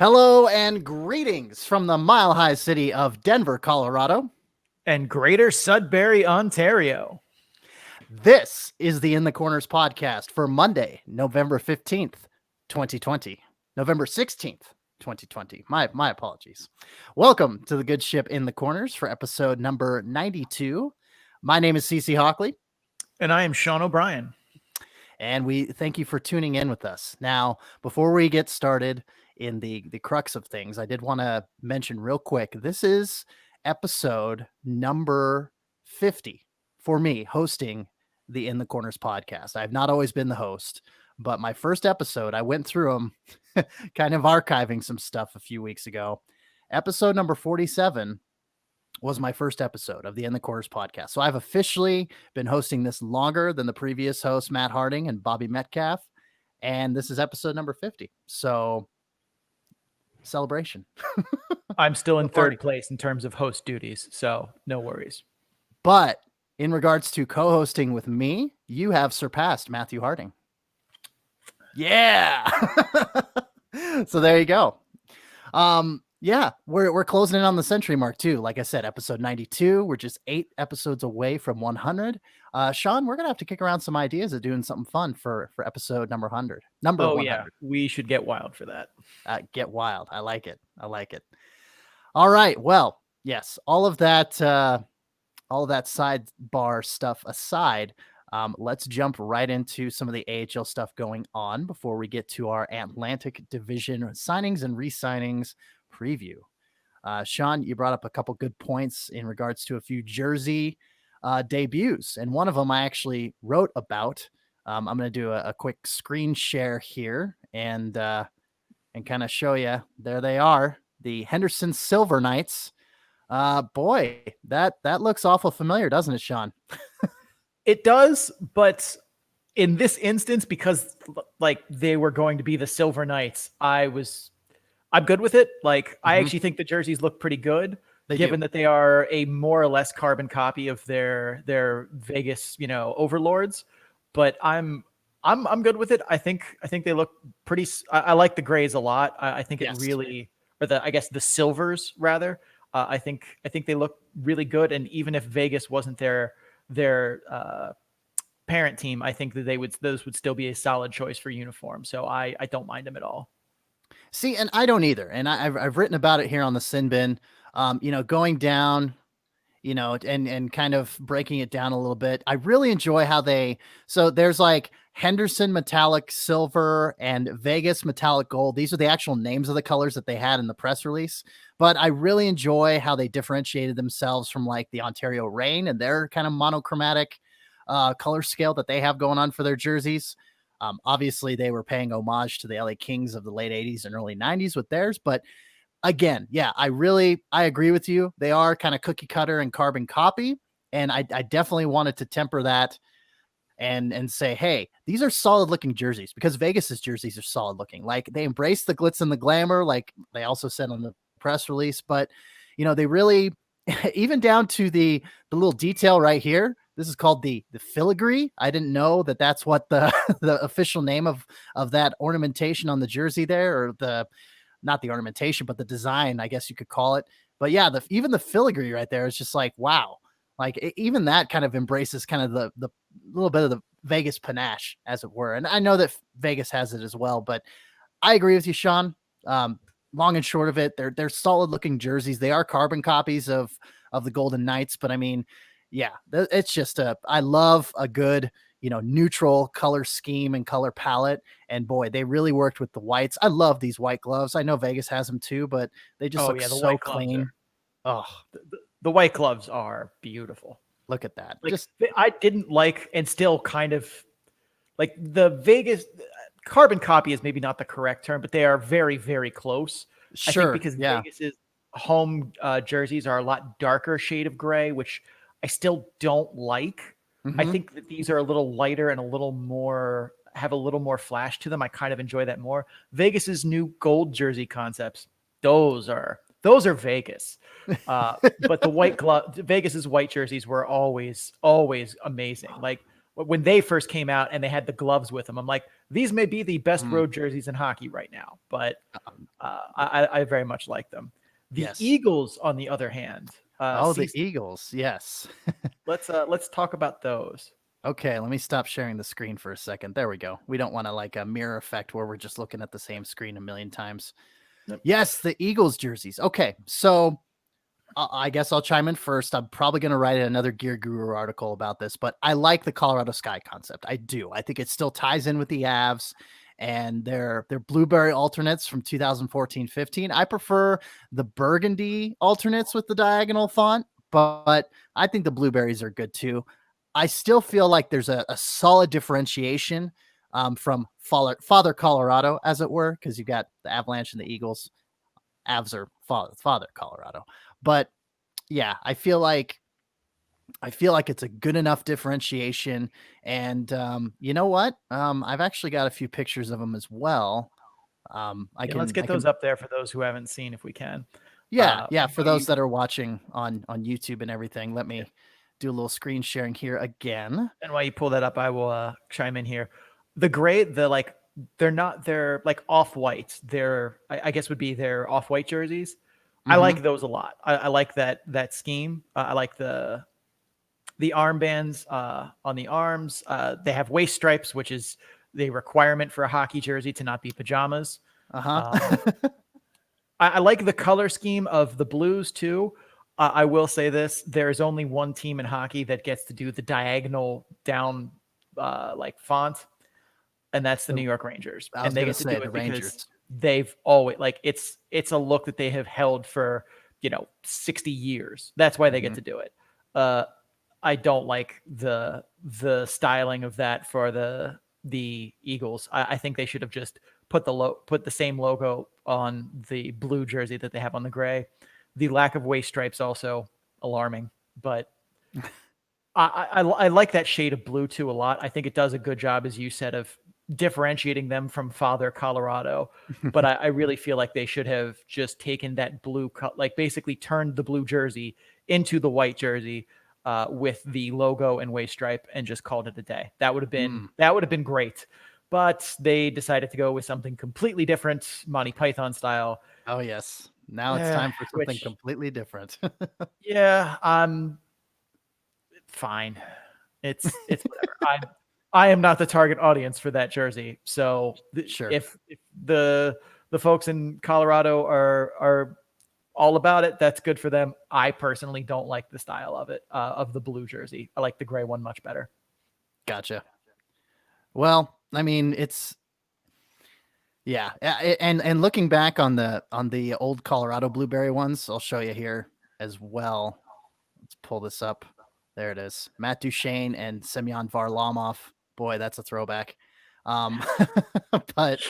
Hello and greetings from the mile-high city of Denver, Colorado. And Greater Sudbury, Ontario. This is the In the Corners podcast for Monday, November 15th, 2020. November 16th, 2020. My apologies. Welcome to the good ship In the Corners for episode number 92. My name is CC Hawkley. And I am Sean O'Brien. And we thank you for tuning in with us. Now, before we get started in the crux of things, I did want to mention real quick, this is episode number 50 for me hosting the In the Corners podcast. I've not always been the host, but my first episode, I went through them, kind of archiving some stuff a few weeks ago. Episode number 47 was my first episode of the In the Corners podcast. So I've officially been hosting this longer than the previous hosts, Matt Harding and Bobby Metcalf. And this is episode number 50. So celebration. I'm still in third place in terms of host duties, so no worries. But in regards to co-hosting with me, you have surpassed Matthew Harding. Yeah. So there you go. Yeah, we're closing in on the century mark too. Like I said, episode 92. We're just 8 episodes away from 100. Sean, we're gonna have to kick around some ideas of doing something fun for episode number 100. Number 100. Yeah, we should get wild for that. Get wild. I like it. All right. Well, yes. All of that sidebar stuff aside. Let's jump right into some of the AHL stuff going on before we get to our Atlantic Division signings and re-signings preview. Sean, you brought up a couple good points in regards to a few jersey debuts, and one of them I actually wrote about. I'm going to do a quick screen share here and kind of show you. There they are, the Henderson Silver Knights. Boy, that looks awful familiar, doesn't it, Sean? It does, but in this instance, because like they were going to be the Silver Knights, I'm good with it. Like I actually think the jerseys look pretty good, given that they are a more or less carbon copy of their Vegas, overlords. But I'm good with it. I think they look pretty. I like the grays a lot. I think it really, or the silvers rather. I think they look really good. And even if Vegas wasn't their parent team, I think that those would still be a solid choice for uniform. So I don't mind them at all. See, and I don't either. And I've written about it here on the Sin Bin, going down, and kind of breaking it down a little bit. I really enjoy how so there's like Henderson metallic silver and Vegas metallic gold. These are the actual names of the colors that they had in the press release. But I really enjoy how they differentiated themselves from like the Ontario Reign and their kind of monochromatic color scale that they have going on for their jerseys. Obviously, they were paying homage to the LA Kings of the late 80s and early 90s with theirs. But again, yeah, I agree with you. They are kind of cookie cutter and carbon copy. And I definitely wanted to temper that and say, hey, these are solid looking jerseys, because Vegas's jerseys are solid looking. Like they embrace the glitz and the glamour, like they also said on the press release. But, they really, even down to the little detail right here. This is called the filigree. I didn't know that that's what the official name of that ornamentation on the jersey there, or not the ornamentation, but the design, I guess you could call it. But yeah, even the filigree right there is just like, wow. Like even that kind of embraces kind of the little bit of the Vegas panache, as it were. And I know that Vegas has it as well, but I agree with you, Sean. Long and short of it, they're solid looking jerseys. They are carbon copies of the Golden Knights, but I mean, yeah, it's just I love a good, neutral color scheme and color palette. And boy, they really worked with the whites. I love these white gloves. I know Vegas has them too, but they just look so clean. The white gloves are beautiful. Look at that. Like, I didn't like, and still kind of like, the Vegas carbon copy is maybe not the correct term, but they are very, very close. Sure. I think because Vegas's home jerseys are a lot darker shade of gray, which I still don't like. I think that these are a little lighter and have a little more flash to them. I kind of enjoy that more. Vegas's new gold jersey concepts, those are Vegas. But the Vegas's white jerseys were always amazing. Like when they first came out and they had the gloves with them, I'm like, These may be the best Mm. road jerseys in hockey right now, but I very much like them. The Yes. Eagles, on the other hand, The Eagles. Yes. let's talk about those. Okay, let me stop sharing the screen for a second. There we go. We don't want to like a mirror effect where we're just looking at the same screen a million times. Yep. Yes, the Eagles jerseys. Okay, so I guess I'll chime in first. I'm probably going to write another Gear Guru article about this, but I like the Colorado Sky concept. I do. I think it still ties in with the Avs and their blueberry alternates from 2014-15. I prefer the burgundy alternates with the diagonal font, but I think the blueberries are good too. I still feel like there's a solid differentiation from Father Colorado, as it were, because you've got the Avalanche and the Eagles. Avs are Father Colorado. But yeah, I feel like it's a good enough differentiation. And you know what? I've actually got a few pictures of them as well. Let's get those up there for those who haven't seen, if we can. Yeah. For those that are watching on YouTube and everything, let me do a little screen sharing here again. And while you pull that up, I will chime in here. The gray, they're like off-white. I guess would be their off-white jerseys. Mm-hmm. I like those a lot. I like that scheme. I like the armbands on the arms. They have waist stripes, which is the requirement for a hockey jersey to not be pajamas. I like the color scheme of the blues too. I will say this: there is only one team in hockey that gets to do the diagonal down font, and that's the New York Rangers. And they get to do it because they've always it's a look that they have held for 60 years. That's why they get to do it. I don't like the styling of that for the Eagles. I think they should have just put the same logo on the blue jersey that they have on the gray. The lack of waist stripes also alarming, but I like that shade of blue too a lot. I think it does a good job, as you said, of differentiating them from Father Colorado. But I really feel like they should have just taken that blue cut, basically turned the blue jersey into the white jersey with the logo and waist stripe, and just called it a day. That would have been great. But they decided to go with something completely different, Monty Python style. Oh yes. Now it's time for something completely different. Yeah, fine. It's whatever. I am not the target audience for that jersey. So sure. If the folks in Colorado are all about it, that's good for them. I personally don't like the style of it, of the blue jersey. I like the gray one much better. Gotcha. Well, I mean, yeah, and looking back on the old Colorado blueberry ones, I'll show you here as well. Let's pull this up. There it is. Matt Duchene and Semyon Varlamov. Boy, that's a throwback. But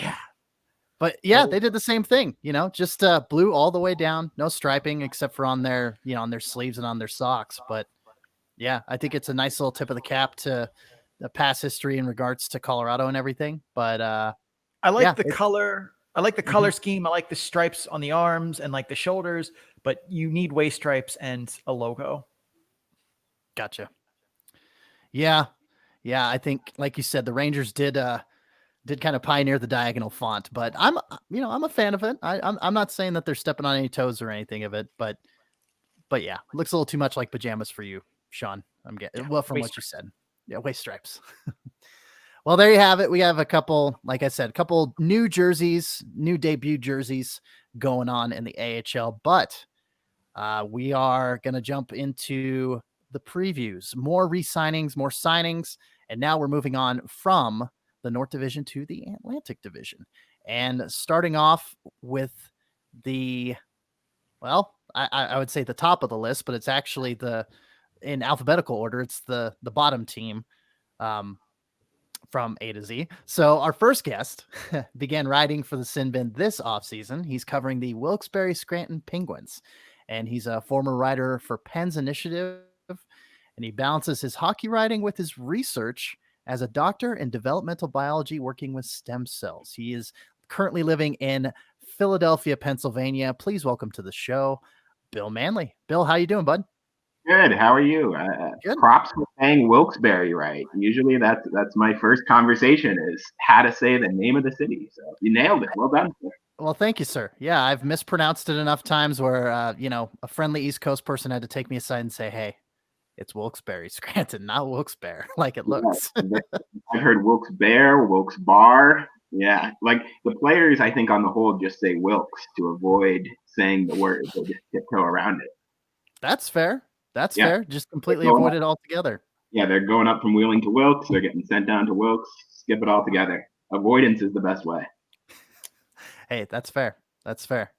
yeah, they did the same thing. Just blue all the way down, no striping except for on their sleeves and on their socks. But yeah, I think it's a nice little tip of the cap to the past history in regards to Colorado and everything. But I like the color. I like the color scheme. I like the stripes on the arms and the shoulders, but you need waist stripes and a logo. Gotcha. Yeah. I think, like you said, the Rangers did kind of pioneer the diagonal font, but I'm a fan of it. I'm not saying that they're stepping on any toes or anything of it, but yeah, it looks a little too much like pajamas for you, Sean. I'm getting from what you said. Yeah, waist stripes. Well, there you have it. We have a couple, like I said, a couple new jerseys, new debut jerseys going on in the AHL, but we are going to jump into the previews, more re-signings, more signings. And now we're moving on from the North Division to the Atlantic Division. And starting off with I would say the top of the list, but it's actually in alphabetical order, it's the bottom team. From A to Z. So our first guest began writing for the Sin Bin this offseason. He's covering the Wilkes-Barre Scranton Penguins, and he's a former writer for Penn's Initiative, and he balances his hockey writing with his research as a doctor in developmental biology working with stem cells. He is currently living in Philadelphia, Pennsylvania. Please welcome to the show, Bill Manley. Bill, how you doing, bud? Good. How are you? Good. Props for saying Wilkes-Barre right. Usually that's my first conversation is how to say the name of the city. So you nailed it. Well done, sir. Well, thank you, sir. Yeah, I've mispronounced it enough times where, a friendly East Coast person had to take me aside and say, "Hey, it's Wilkes-Barre, Scranton, not Wilkes-Barre, like it looks." Yeah, I've heard Wilkes-Barre, Wilkes-Barre. Yeah, like the players, I think on the whole just say Wilkes to avoid saying the word. They just tiptoe around it. That's fair. That's Yeah, fair. Just completely going avoid up, it altogether. yeah, they're going up from Wheeling to Wilkes. They're getting sent down to Wilkes. Skip it all together. Avoidance is the best way. Hey, that's fair. That's fair.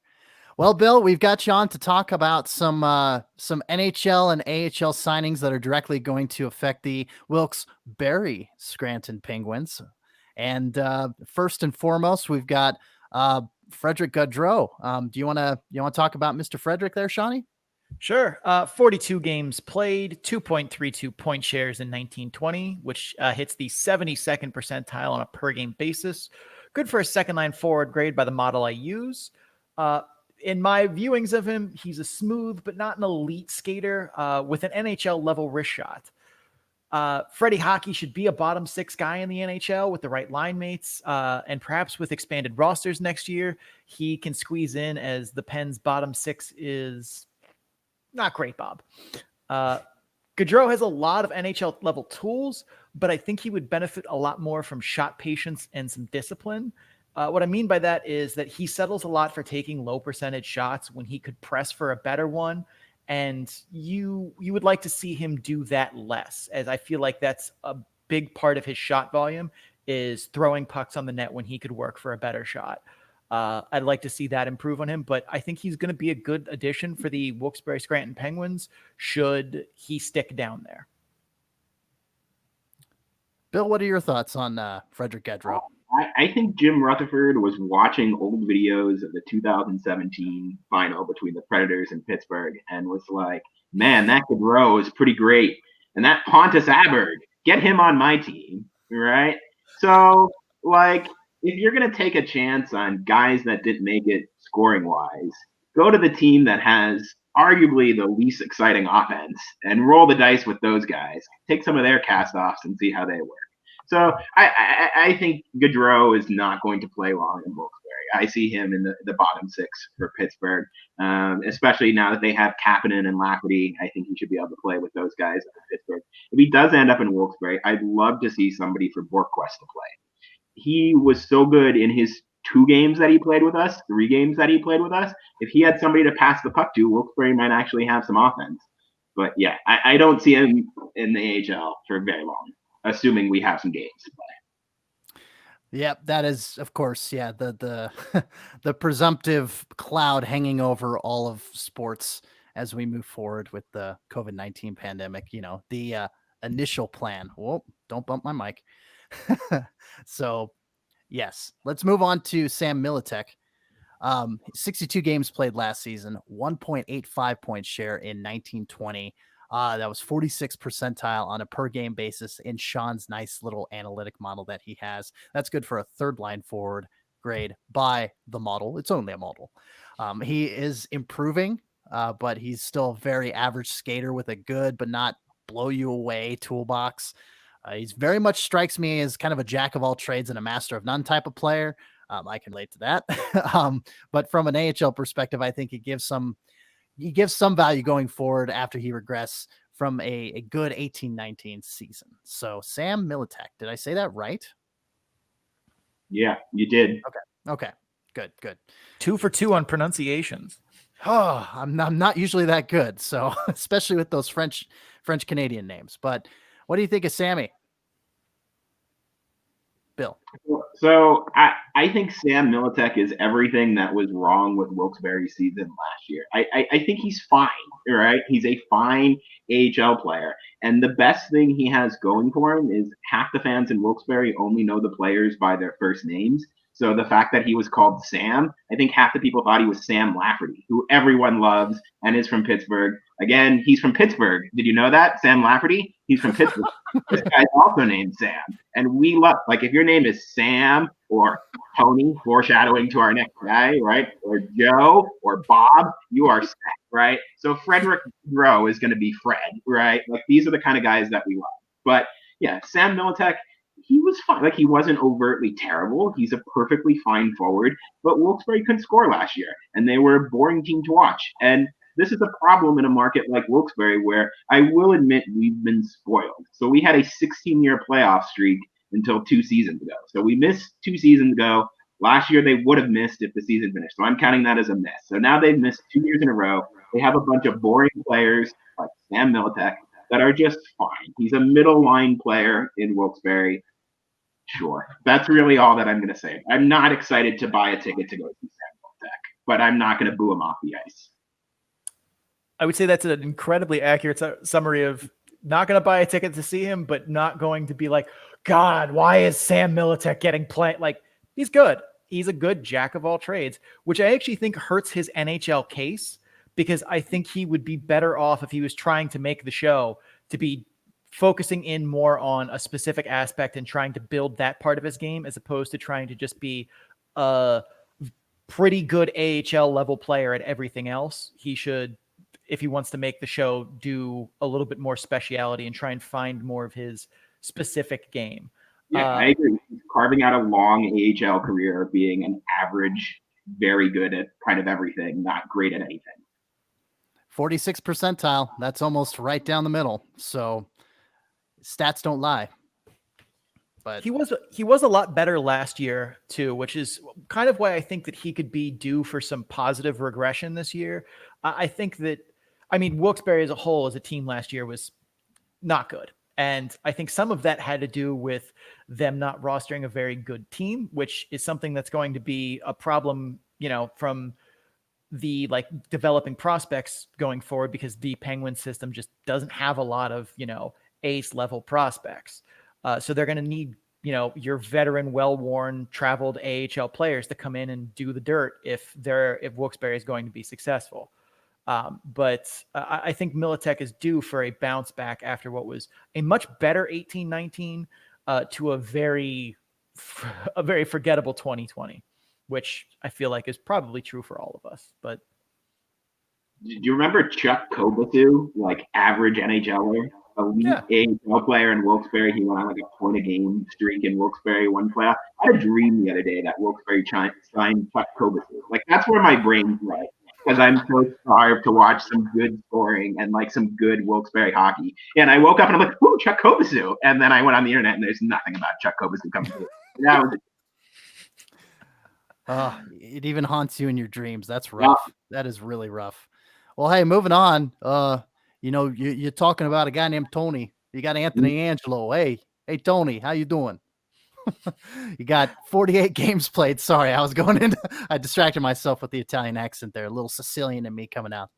Well, Bill, we've got you on to talk about some NHL and AHL signings that are directly going to affect the Wilkes-Barre Scranton Penguins. And first and foremost, we've got Frederick Gudro. Do you want to talk about Mr. Frederick there, Shawnee? Sure. 42 games played, 2.32 point shares in 1920, which hits the 72nd percentile on a per game basis. Good for a second line forward grade by the model I use. In my viewings of him, he's a smooth but not an elite skater with an NHL level wrist shot. Freddie Hockey should be a bottom six guy in the NHL with the right line mates, and perhaps with expanded rosters next year, he can squeeze in as the Pens bottom six is not great, Bob. Gudro has a lot of NHL level tools, but I think he would benefit a lot more from shot patience and some discipline. What I mean by that is that he settles a lot for taking low percentage shots when he could press for a better one. And you would like to see him do that less, as I feel like that's a big part of his shot volume is throwing pucks on the net when he could work for a better shot. I'd like to see that improve on him, but I think he's going to be a good addition for the Wilkes-Barre Scranton Penguins should he stick down there. Bill, what are your thoughts on Frederick Gudro? I think Jim Rutherford was watching old videos of the 2017 final between the Predators and Pittsburgh and was like, man, that Gudro is pretty great. And that Pontus Aberg, get him on my team, right? So, like, if you're going to take a chance on guys that didn't make it scoring-wise, go to the team that has arguably the least exciting offense and roll the dice with those guys. Take some of their cast-offs and see how they work. So I think Gudro is not going to play long in Wilkes-Barre. I see him in the bottom six for Pittsburgh, especially now that they have Kapanen and Lafferty. I think he should be able to play with those guys at Pittsburgh. If he does end up in Wilkes-Barre, I'd love to see somebody for Borquest to play. He was so good in his 2 games that he played with us, 3 games that he played with us. If he had somebody to pass the puck to, Wilkes-Barre might actually have some offense. But yeah, I don't see him in the AHL for very long, assuming we have some games to play. Yep, that is, of course, yeah, the the presumptive cloud hanging over all of sports as we move forward with the COVID-19 pandemic. The initial plan. Whoa, don't bump my mic. So, yes, let's move on to Sam Militech. 62 games played last season, 1.85 point share in 1920. That was 46th percentile on a per game basis in Sean's nice little analytic model that he has. That's good for a third line forward grade by the model. It's only a model. He is improving, but he's still a very average skater with a good but not blow you away toolbox. He's very much strikes me as kind of a jack of all trades and a master of none type of player. I can relate to that. But from an AHL perspective, I think he gives some value going forward after he regressed from a good 18-19 season. So Sam Militech, did I say that right? Yeah, you did. Okay. Good. 2 for 2 on pronunciations. Oh, I'm not usually that good. So especially with those French Canadian names, but what do you think of Sammy? Bill. So I think Sam Militech is everything that was wrong with Wilkes-Barre's season last year. I think he's fine, right? He's a fine AHL player. And the best thing he has going for him is half the fans in Wilkes-Barre only know the players by their first names. So the fact that he was called Sam, I think half the people thought he was Sam Lafferty, who everyone loves and is from Pittsburgh. Again, he's from Pittsburgh. Did you know that? Sam Lafferty? He's from Pittsburgh. This guy's also named Sam. And we love, like, if your name is Sam or Tony, foreshadowing to our next guy, right? Or Joe or Bob, you are set, right? So Frederick Gudro is going to be Fred, right? Like these are the kind of guys that we love. But yeah, Sam Militech, he was fine. Like he wasn't overtly terrible. He's a perfectly fine forward. But Wilkes-Barre couldn't score last year, and they were a boring team to watch. And this is a problem in a market like Wilkes-Barre where I will admit we've been spoiled. So we had a 16-year playoff streak until 2 seasons ago. So we missed 2 seasons ago. Last year they would have missed if the season finished. So I'm counting that as a miss. So now they've missed 2 years in a row. They have a bunch of boring players like Sam Militech that are just fine. He's a middle line player in Wilkes-Barre. Sure. That's really all that I'm going to say. I'm not excited to buy a ticket to go see Sam Militech, but I'm not going to boo him off the ice. I would say that's an incredibly accurate summary of not going to buy a ticket to see him, but not going to be like, God, why is Sam Militech getting played? Like, he's good. He's a good jack of all trades, which I actually think hurts his NHL case, because I think he would be better off if he was trying to make the show to be focusing in more on a specific aspect and trying to build that part of his game, as opposed to trying to just be a pretty good AHL level player at everything else. He should, if he wants to make the show, do a little bit more speciality and try and find more of his specific game. Yeah, I agree. He's carving out a long AHL career of being an average, very good at kind of everything, not great at anything. 46th percentile. That's almost right down the middle. So stats don't lie. But he was a lot better last year too, which is kind of why I think that he could be due for some positive regression this year. I think that, I mean, Wilkes-Barre as a whole as a team last year was not good. And I think some of that had to do with them not rostering a very good team, which is something that's going to be a problem, you know, from the like developing prospects going forward, because the Penguin system just doesn't have a lot of, you know, ace level prospects. So they're going to need, you know, your veteran, well-worn, traveled AHL players to come in and do the dirt if Wilkes-Barre is going to be successful. But I think Militech is due for a bounce back after what was a much better 18-19 to a very forgettable 2020, which I feel like is probably true for all of us. But do you remember Chuck Kobasu, like average NHLer, elite AHL player in Wilkes-Barre? He went on like a point a game streak in Wilkes-Barre one playoff. I had a dream the other day that Wilkes-Barre signed Chuck Kobasu. Like that's where my brain's right. Because I'm so starved to watch some good scoring and like some good Wilkes-Barre hockey. And I woke up and I'm like, ooh, Chuck Kobasu. And then I went on the internet and there's nothing about Chuck Kobasu coming through. That was it even haunts you in your dreams. That's rough. Yeah. That is really rough. Well, hey, moving on. You know, you're talking about a guy named Tony. You got Anthony Angelo. Hey, Tony, how you doing? You got 48 games played. Sorry, I distracted myself with the Italian accent there. A little Sicilian in me coming out.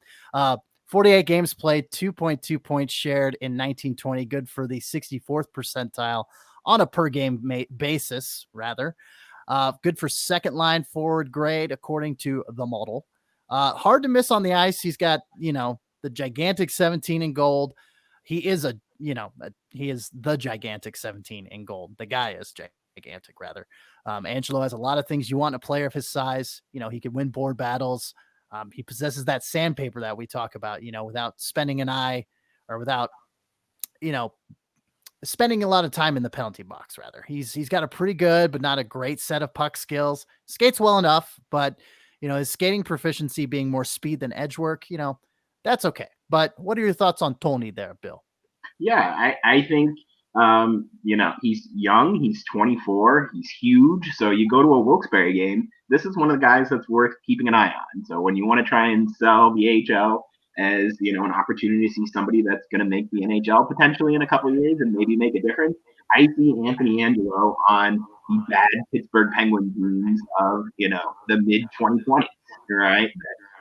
48 games played, 2.2 points shared in 1920. Good for the 64th percentile on a per game basis, rather. Good for second line forward grade, according to the model. Hard to miss on the ice. He's got, you know, the gigantic 17 in gold. He is the gigantic 17 in gold. The guy is gigantic, rather. Angelo has a lot of things you want in a player of his size. You know, he can win board battles. He possesses that sandpaper that we talk about, you know, without spending an eye or without, you know, spending a lot of time in the penalty box, rather. He's got a pretty good, but not a great set of puck skills. Skates well enough, but, you know, his skating proficiency being more speed than edge work, you know, that's okay. But what are your thoughts on Tony there, Bill? Yeah, I think, you know, he's young. He's 24. He's huge. So you go to a Wilkes-Barre game, this is one of the guys that's worth keeping an eye on. So when you want to try and sell the AHL as, you know, an opportunity to see somebody that's going to make the NHL potentially in a couple of years and maybe make a difference, I see Anthony Angelo on the bad Pittsburgh Penguins teams of, you know, the mid-2020s, right?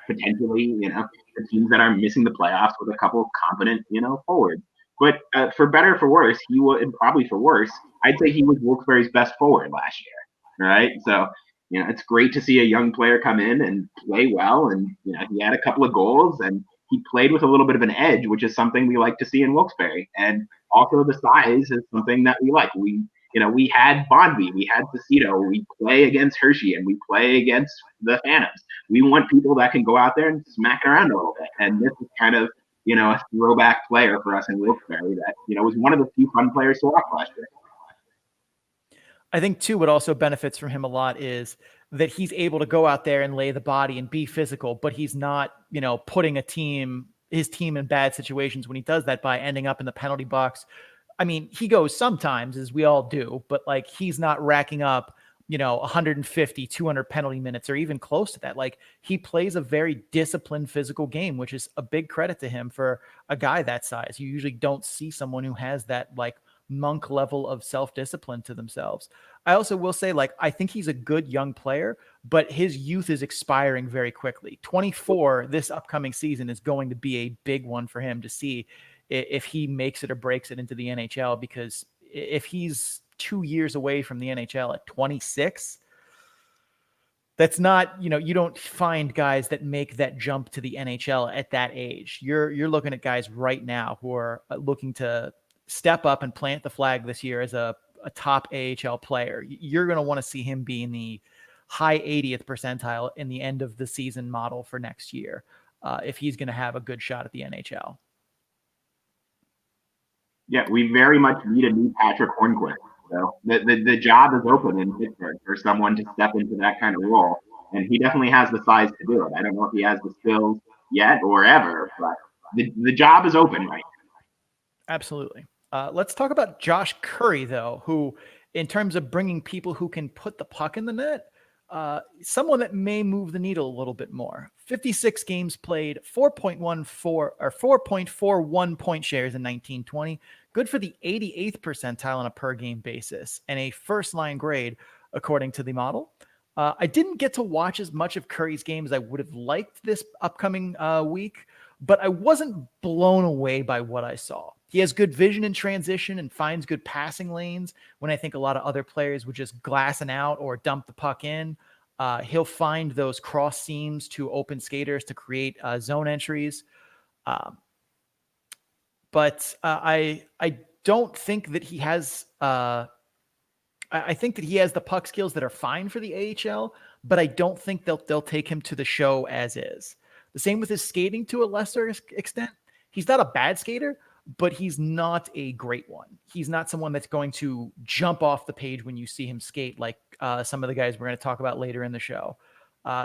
Potentially, you know, the teams that are missing the playoffs with a couple of competent, you know, forwards. But for better or for worse, he was, and probably for worse, I'd say he was Wilkes-Barre's best forward last year, right? So, you know, it's great to see a young player come in and play well, and, you know, he had a couple of goals, and he played with a little bit of an edge, which is something we like to see in Wilkes-Barre. And also the size is something that we like. we had Bonby, we had Cicito, we play against Hershey, and we play against the Phantoms. We want people that can go out there and smack it around a little bit. And this is kind of, a throwback player for us in Wilkes-Barre that, was one of the few fun players to watch last year. I think too, what also benefits from him a lot is that he's able to go out there and lay the body and be physical, but he's not, putting his team in bad situations when he does that by ending up in the penalty box. I mean, he goes sometimes, as we all do, but like he's not racking up, 150, 200 penalty minutes or even close to that. Like he plays a very disciplined physical game, which is a big credit to him for a guy that size. You usually don't see someone who has that like monk level of self-discipline to themselves. I also will say, like, I think he's a good young player, but his youth is expiring very quickly. 24 this upcoming season is going to be a big one for him to see if he makes it or breaks it into the NHL, because if he's 2 years away from the NHL at 26, that's not, you don't find guys that make that jump to the NHL at that age. You're looking at guys right now who are looking to step up and plant the flag this year as a top AHL player. You're going to want to see him be in the high 80th percentile in the end of the season model for next year, if he's going to have a good shot at the NHL. Yeah, we very much need a new Patrick Hornquist. So the job is open in Pittsburgh for someone to step into that kind of role, and he definitely has the size to do it. I don't know if he has the skills yet or ever, but the job is open right now. Absolutely. Let's talk about Josh Curry, though, who, in terms of bringing people who can put the puck in the net, someone that may move the needle a little bit more. 56 games played, 4.41 point shares in 1920. Good for the 88th percentile on a per game basis and a first line grade, according to the model. I didn't get to watch as much of Curry's game as I would have liked this upcoming week, but I wasn't blown away by what I saw. He has good vision in transition and finds good passing lanes when I think a lot of other players would just glassing out or dump the puck in. He'll find those cross seams to open skaters to create zone entries. But I don't think that he has I think that he has the puck skills that are fine for the AHL, but I don't think they'll take him to the show as is. The same with his skating to a lesser extent. He's not a bad skater, but he's not a great one. He's not someone that's going to jump off the page when you see him skate like some of the guys we're going to talk about later in the show.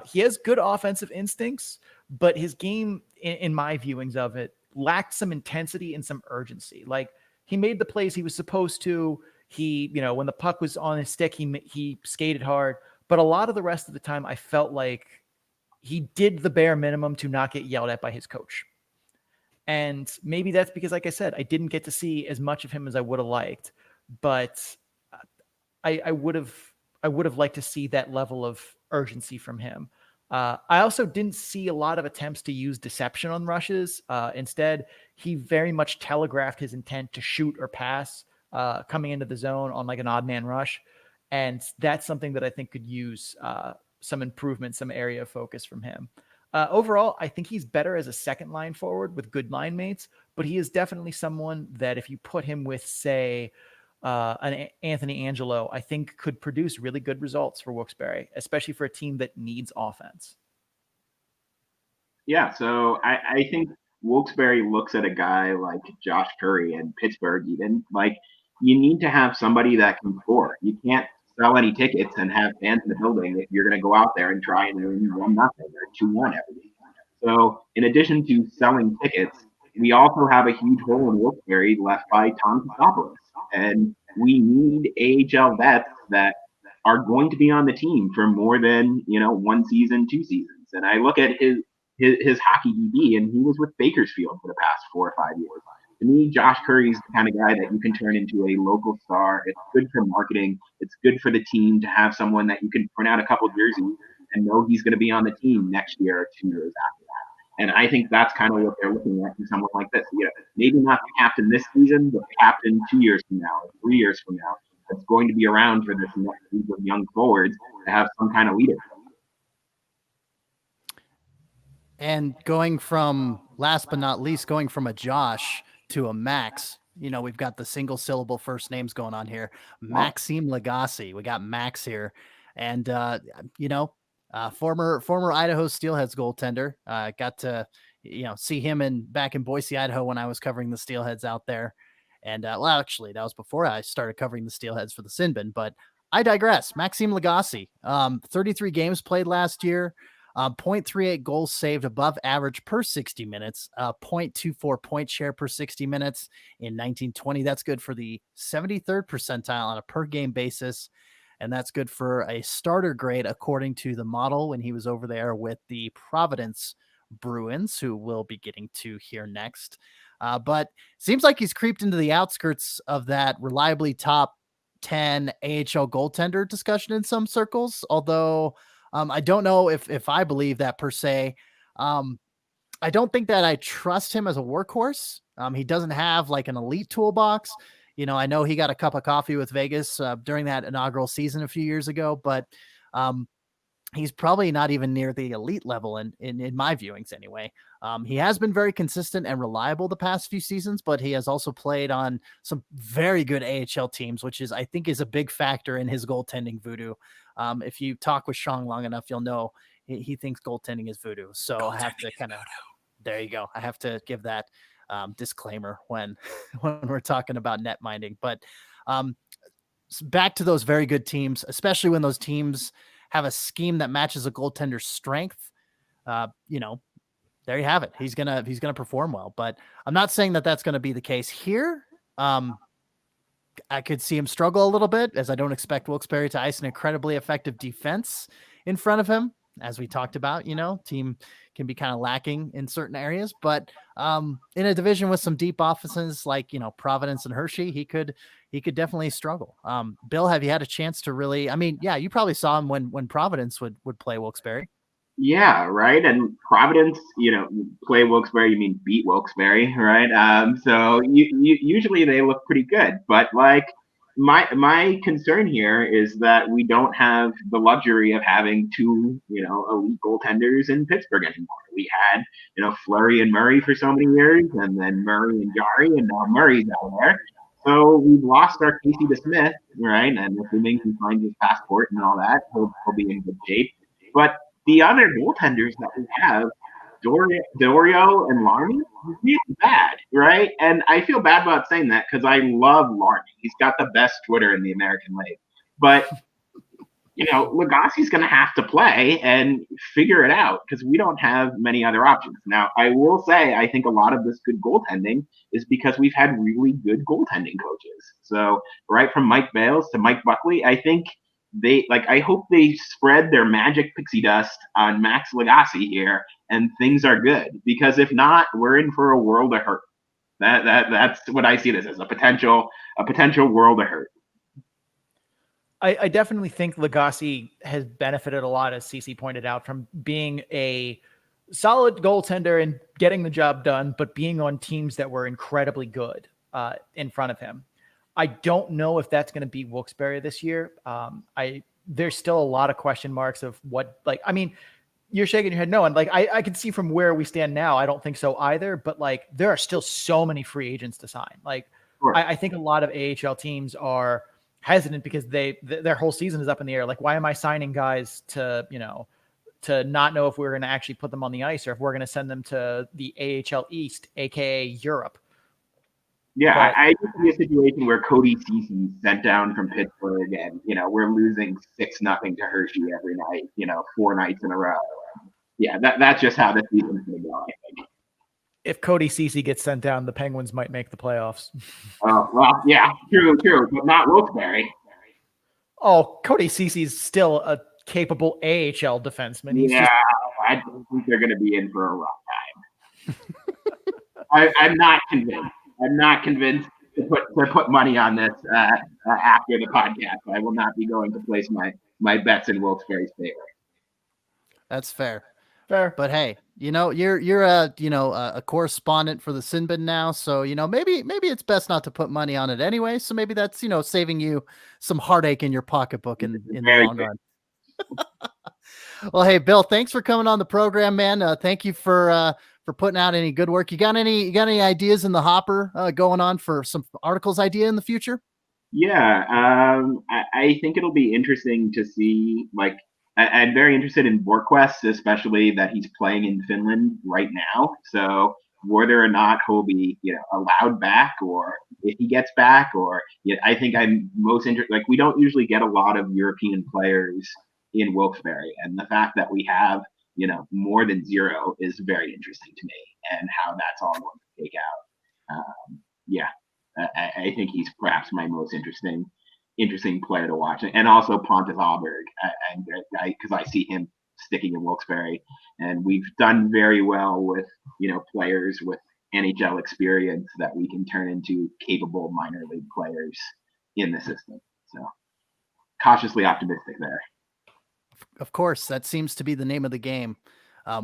He has good offensive instincts, but his game, in my viewings of it, lacked some intensity and some urgency. Like he made the plays he was supposed to. He, when the puck was on his stick, he skated hard. But a lot of the rest of the time, I felt like he did the bare minimum to not get yelled at by his coach. And maybe that's because, like I said, I didn't get to see as much of him as I would have liked. But I would have liked to see that level of urgency from him. I also didn't see a lot of attempts to use deception on rushes. Instead, he very much telegraphed his intent to shoot or pass coming into the zone on like an odd man rush. And that's something that I think could use some improvement, some area of focus from him. Overall, I think he's better as a second line forward with good line mates, but he is definitely someone that if you put him with, say, an Anthony Angelo, I think could produce really good results for Wilkes-Barre, especially for a team that needs offense. Yeah, so I think Wilkes-Barre looks at a guy like Josh Curry and Pittsburgh even, like you need to have somebody that can score. You can't sell any tickets and have fans in the building if you're going to go out there and try and win 1-0 or 2-1 every week. So in addition to selling tickets, we also have a huge hole in Wilkes-Barre left by Tom Kostopoulos. And we need AHL vets that are going to be on the team for more than, 1 season, 2 seasons. And I look at his hockey DB, and he was with Bakersfield for the past 4 or 5 years. To me, Josh Curry's the kind of guy that you can turn into a local star. It's good for marketing. It's good for the team to have someone that you can print out a couple jerseys and know he's going to be on the team next year or 2 years after that. And I think that's kind of what they're looking at for someone like this. Maybe not the captain this season, but the captain 2 years from now, or 3 years from now, that's going to be around for this next group of young forwards to have some kind of leadership. And going from, last but not least, going from a Josh to a Max, we've got the single syllable first names going on here. Maxime Lagacé. We got Max here. And, former Idaho Steelheads goaltender. Got to, see him back in Boise, Idaho when I was covering the Steelheads out there. And, actually, that was before I started covering the Steelheads for the Sinbin, but I digress. Maxime Lagacé, 33 games played last year. 0.38 goals saved above average per 60 minutes, 0.24 point share per 60 minutes in 1920. That's good for the 73rd percentile on a per game basis. And that's good for a starter grade, according to the model when he was over there with the Providence Bruins, who we'll be getting to here next. But seems like he's creeped into the outskirts of that reliably top 10 AHL goaltender discussion in some circles, although I don't know if I believe that per se. I don't think that I trust him as a workhorse. He doesn't have like an elite toolbox. I know he got a cup of coffee with Vegas during that inaugural season a few years ago, but he's probably not even near the elite level in my viewings anyway. He has been very consistent and reliable the past few seasons, but he has also played on some very good AHL teams, which I think is a big factor in his goaltending voodoo. If you talk with Sean long enough, you'll know he thinks goaltending is voodoo. So I have to there you go. I have to give that disclaimer when we're talking about net minding, but back to those very good teams, especially when those teams have a scheme that matches a goaltender's strength. There you have it. He's going to perform well, but I'm not saying that that's going to be the case here. I could see him struggle a little bit, as I don't expect Wilkes-Barre to ice an incredibly effective defense in front of him. As we talked about, team can be kind of lacking in certain areas, but in a division with some deep offenses like, Providence and Hershey, he could definitely struggle. Bill, have you had a chance to really, you probably saw him when Providence would play Wilkes-Barre. Yeah, right. And Providence, play Wilkes-Barre, you mean beat Wilkes-Barre, right? So usually they look pretty good, but like my concern here is that we don't have the luxury of having two, elite goaltenders in Pittsburgh anymore. We had, Fleury and Murray for so many years, and then Murray and Jari, and now Murray's out there. So we've lost our Casey DeSmith, right? And assuming he finds his passport and all that, he'll be in good shape. But the other goaltenders that we have, Dorio and Larney, really bad, right? And I feel bad about saying that because I love Larney. He's got the best Twitter in the American League. But, Lagacé's going to have to play and figure it out because we don't have many other options. Now, I will say I think a lot of this good goaltending is because we've had really good goaltending coaches. So right from Mike Bales to Mike Buckley, I think I hope they spread their magic pixie dust on Max Lagacé here and things are good, because if not, we're in for a world of hurt. That's what I see this as, a potential world of hurt. I definitely think Lagacé has benefited a lot, as CC pointed out, from being a solid goaltender and getting the job done, but being on teams that were incredibly good in front of him. I don't know if that's going to be Wilkes-Barre this year. There's still a lot of question marks of you're shaking your head no, and I can see from where we stand now, I don't think so either, but there are still so many free agents to sign. Sure. I think a lot of AHL teams are hesitant because their whole season is up in the air. Why am I signing guys to not know if we're going to actually put them on the ice or if we're going to send them to the AHL East, aka Europe? Yeah, I see a situation where Cody Ceci sent down from Pittsburgh, and we're losing 6-0 to Hershey every night, 4 nights in a row. Yeah, that's just how the season's going to go, I think. If Cody Ceci gets sent down, the Penguins might make the playoffs. Oh, well, yeah, true, but not Wilkes-Barre. Oh, Cody Ceci's still a capable AHL defenseman. I don't think they're going to be in for a rough time. I'm not convinced. I'm not convinced to put money on this after the podcast. I will not be going to place my bets in Wilkes-Barre's favor. That's fair. But hey, you're a correspondent for the Sinbin now, so maybe it's best not to put money on it anyway. So maybe that's saving you some heartache in your pocketbook in the long run. Well, hey, Bill, thanks for coming on the program, man. Thank you for putting out any good work. You got any ideas in the hopper going on for some articles idea in the future? Yeah, I think it'll be interesting to see. Like, I'm very interested in Borquest, especially that he's playing in Finland right now. So whether or not he'll be, allowed back, or if he gets back, or I think I'm most interested. Like, we don't usually get a lot of European players in Wilkes-Barre, and the fact that we have, more than zero is very interesting to me, and how that's all going to take out. Yeah, I think he's perhaps my most interesting player to watch, and also Pontus Aberg, because I see him sticking in Wilkes-Barre, and we've done very well with players with NHL experience that we can turn into capable minor league players in the system. So cautiously optimistic there. Of course, that seems to be the name of the game.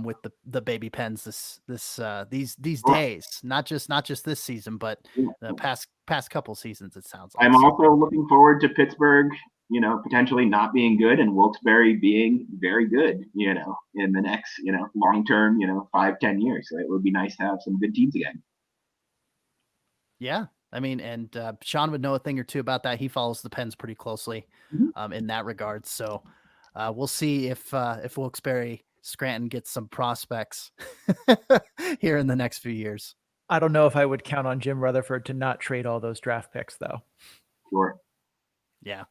With the baby Pens these days, not just this season, but the past couple seasons, it sounds like. I'm also looking forward to Pittsburgh, potentially not being good, and Wilkes-Barre being very good, in the next, long term, 5-10 years. So it would be nice to have some good teams again. Yeah. I mean, and Sean would know a thing or two about that. He follows the Pens pretty closely in that regard. So we'll see if Wilkes-Barre Scranton gets some prospects here in the next few years. I don't know if I would count on Jim Rutherford to not trade all those draft picks, though. Sure. Yeah.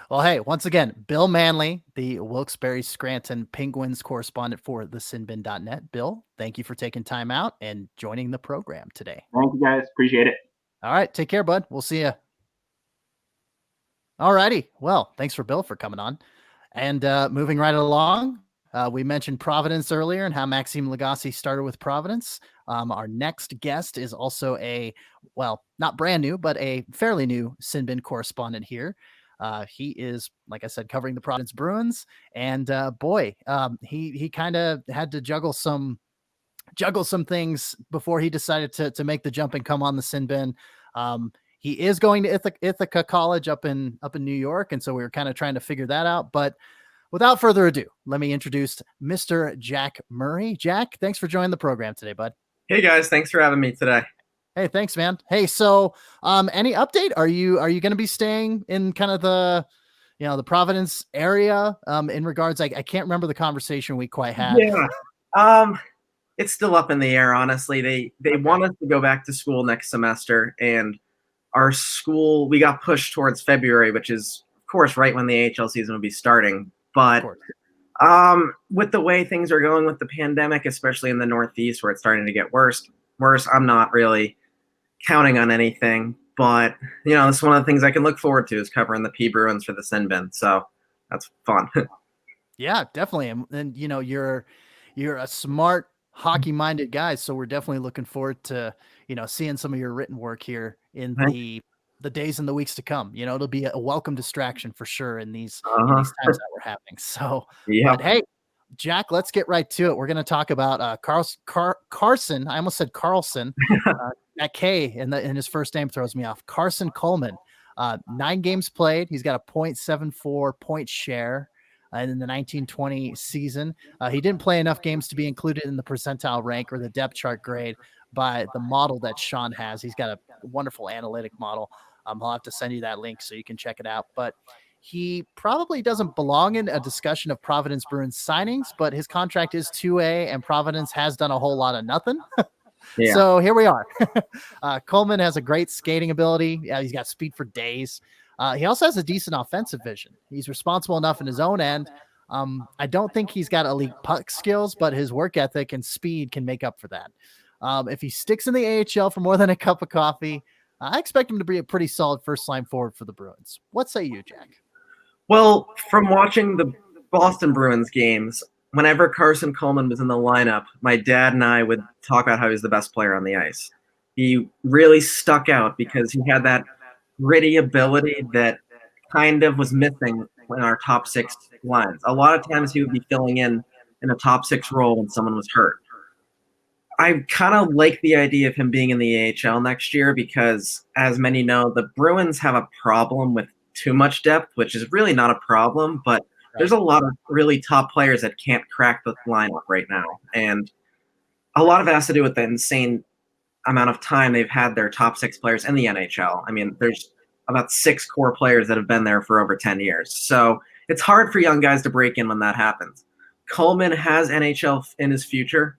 Well, hey, once again, Bill Manley, the Wilkes-Barre Scranton Penguins correspondent for thesinbin.net. Bill, thank you for taking time out and joining the program today. Thank you, guys. Appreciate it. All right. Take care, bud. We'll see you. All righty. Well, thanks for Bill for coming on. And moving right along, we mentioned Providence earlier and how Maxime Lagacé started with Providence. Our next guest is also not brand new, but a fairly new Sinbin correspondent here. He is, like I said, covering the Providence Bruins, and he kind of had to juggle some things before he decided to make the jump and come on the Sinbin. He is going to Ithaca College up in New York, and so we were kind of trying to figure that out. But without further ado, let me introduce Mr. Jack Murray. Jack, thanks for joining the program today, bud. Hey guys, thanks for having me today. Hey, thanks, man. Hey, so any update? Are you going to be staying in kind of the Providence area in regards? I can't remember the conversation we quite had. Yeah. It's still up in the air, honestly. They want us to go back to school next semester, and our school, we got pushed towards February, which is, of course, right when the AHL season will be starting. But with the way things are going with the pandemic, especially in the Northeast, where it's starting to get worse, I'm not really counting on anything. But, it's one of the things I can look forward to is covering the P Bruins for the Sinbin. So that's fun. Yeah, definitely. And you're a smart hockey-minded guy, so we're definitely looking forward to seeing some of your written work here in the days and the weeks to come. It'll be a welcome distraction for sure in these times that we're having. So, But hey, Jack, let's get right to it. We're going to talk about Carson. I almost said Carlson. Mckay in his first name throws me off. Carson Coleman, 9 games played. He's got a .74 point share. In the 1920 season. He didn't play enough games to be included in the percentile rank or the depth chart grade by the model that Sean has. He's got a wonderful analytic model. I'll have to send you that link so you can check it out. But he probably doesn't belong in a discussion of Providence Bruins signings, but his contract is 2A, and Providence has done a whole lot of nothing. Yeah. So here we are. Coleman has a great skating ability. He's got speed for days. He also has a decent offensive vision. He's responsible enough in his own end. I don't think he's got elite puck skills, but his work ethic and speed can make up for that. If he sticks in the AHL for more than a cup of coffee, I expect him to be a pretty solid first-line forward for the Bruins. What say you, Jack? Well, from watching the Boston Bruins games, whenever Carson Coleman was in the lineup, my dad and I would talk about how he's the best player on the ice. He really stuck out because he had that gritty ability that kind of was missing in our top 6 lines. A lot of times he would be filling in a top 6 role when someone was hurt. I kind of like the idea of him being in the AHL next year because, as many know, the Bruins have a problem with too much depth, which is really not a problem, but there's a lot of really top players that can't crack the lineup right now. And a lot of it has to do with the insane amount of time they've had their top 6 players in the NHL. I mean, there's about 6 core players that have been there for over 10 years. So it's hard for young guys to break in when that happens. Coleman has NHL in his future,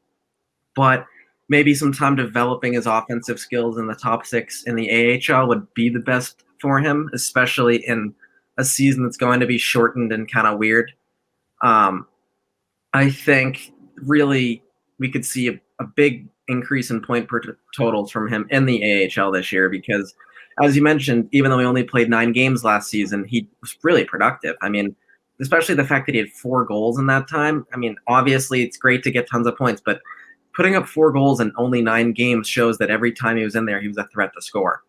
but maybe some time developing his offensive skills in the top 6 in the AHL would be the best for him, especially in a season that's going to be shortened and kind of weird. I think really we could see a big increase in point per totals from him in the AHL this year because, as you mentioned, even though he only played 9 games last season, he was really productive. I mean, especially the fact that he had 4 goals in that time. I mean, obviously it's great to get tons of points, but putting up 4 goals in only 9 games shows that every time he was in there, he was a threat to score.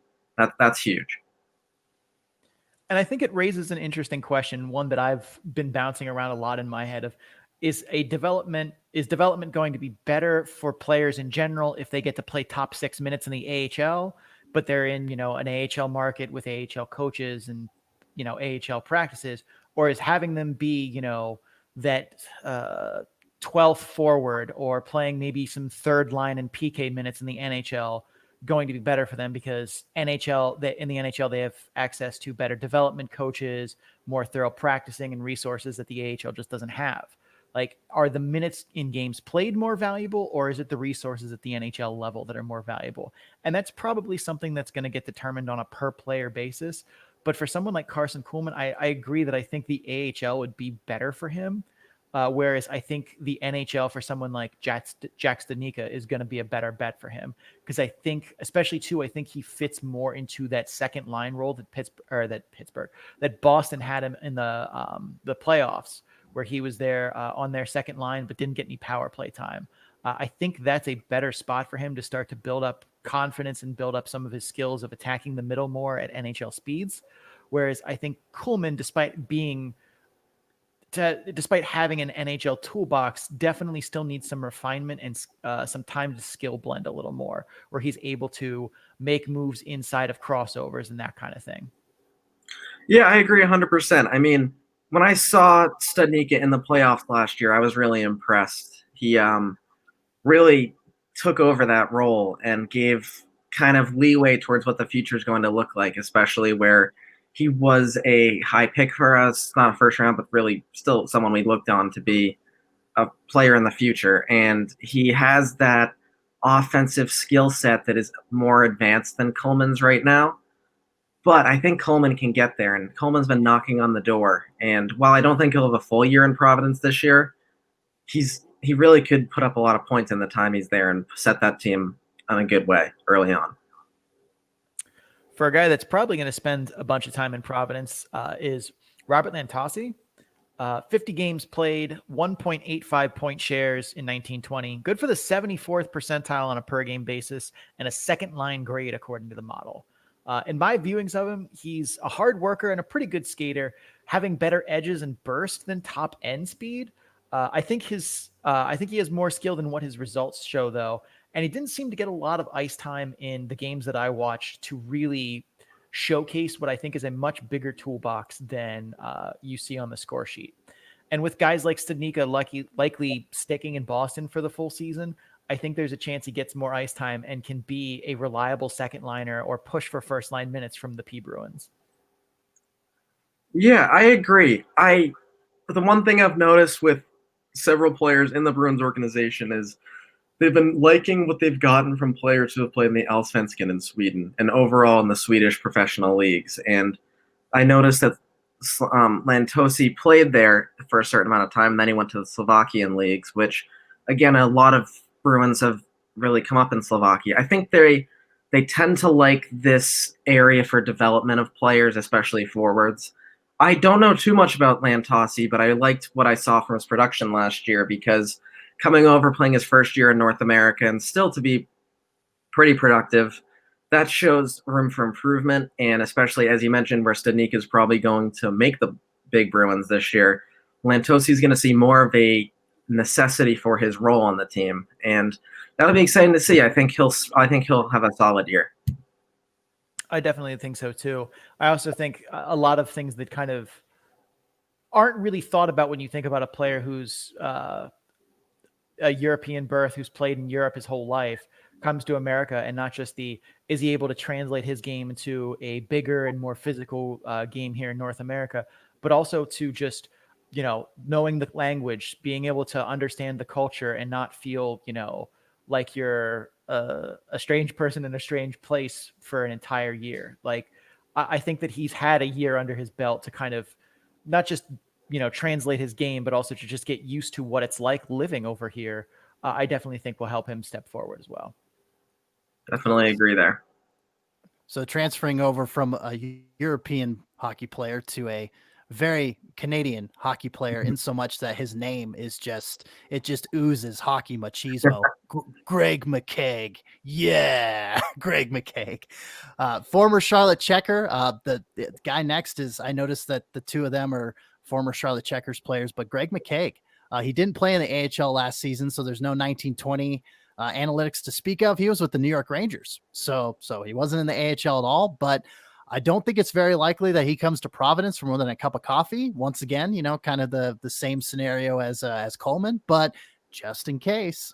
That's huge. And I think it raises an interesting question, one that I've been bouncing around a lot in my head of, is development going to be better for players in general if they get to play top 6 minutes in the AHL, but they're in, an AHL market with AHL coaches and, AHL practices, or is having them be, that 12th forward or playing maybe some third line and PK minutes in the NHL going to be better for them because in the NHL, they have access to better development coaches, more thorough practicing and resources that the AHL just doesn't have. Like, are the minutes in games played more valuable, or is it the resources at the NHL level that are more valuable? And that's probably something that's going to get determined on a per player basis. But for someone like Carson Kuhlman, I agree that I think the AHL would be better for him. Whereas I think the NHL for someone like Jack Studnicka is going to be a better bet for him. Because I think, especially too, I think he fits more into that second line role that Boston had him in the playoffs, where he was there on their second line, but didn't get any power play time. I think that's a better spot for him to start to build up confidence and build up some of his skills of attacking the middle more at NHL speeds. Whereas I think Kuhlman, despite having an NHL toolbox, definitely still needs some refinement and some time to skill blend a little more, where he's able to make moves inside of crossovers and that kind of thing. Yeah, I agree 100%. I mean, when I saw Studnicka in the playoffs last year, I was really impressed. He really took over that role and gave kind of leeway towards what the future is going to look like, especially where he was a high pick for us, not a first round, but really still someone we looked on to be a player in the future. And he has that offensive skill set that is more advanced than Coleman's right now. But I think Coleman can get there, and Coleman's been knocking on the door. And while I don't think he'll have a full year in Providence this year, he really could put up a lot of points in the time he's there and set that team on a good way early on. For a guy that's probably going to spend a bunch of time in Providence is Robert Lantausi. 50 games played, 1.85 point shares in 1920. Good for the 74th percentile on a per game basis and a second line grade according to the model. In my viewings of him, he's a hard worker and a pretty good skater, having better edges and burst than top end speed. I think he has more skill than what his results show, though. And he didn't seem to get a lot of ice time in the games that I watched to really showcase what I think is a much bigger toolbox than you see on the score sheet. And with guys like Studnicka likely sticking in Boston for the full season, I think there's a chance he gets more ice time and can be a reliable second liner or push for first line minutes from the P Bruins. Yeah, I agree. The one thing I've noticed with several players in the Bruins organization is they've been liking what they've gotten from players who have played in the Allsvenskan in Sweden and overall in the Swedish professional leagues. And I noticed that Lantausi played there for a certain amount of time. Then he went to the Slovakian leagues, which, again, a lot of Bruins have really come up in Slovakia. I think they tend to like this area for development of players, especially forwards. I don't know too much about Lantausi, but I liked what I saw from his production last year because coming over, playing his first year in North America, and still to be pretty productive, that shows room for improvement. And especially, as you mentioned, where Studnicka is probably going to make the big Bruins this year, Lantausi is going to see more of a necessity for his role on the team, and that'll be exciting to see. I think he'll have a solid year. I definitely think so too. I also think a lot of things that kind of aren't really thought about when you think about a player who's a European birth, who's played in Europe his whole life, comes to America, and not just is he able to translate his game into a bigger and more physical game here in North America, but also to just, knowing the language, being able to understand the culture and not feel, like you're a strange person in a strange place for an entire year. Like, I think that he's had a year under his belt to kind of not just, translate his game, but also to just get used to what it's like living over here. I definitely think will help him step forward as well. Definitely agree there. So transferring over from a European hockey player to a very Canadian hockey player, in so much that his name is just oozes hockey machismo. Greg Mckay. Yeah. Greg Mckay. Former Charlotte Checker. The guy next is, I noticed that the two of them are former Charlotte Checkers players, but Greg Mckay, he didn't play in the AHL last season, so there's no 1920 analytics to speak of. He was with the New York Rangers, so he wasn't in the AHL at all. But I don't think it's very likely that he comes to Providence for more than a cup of coffee. Once again, kind of the same scenario as Coleman, but just in case,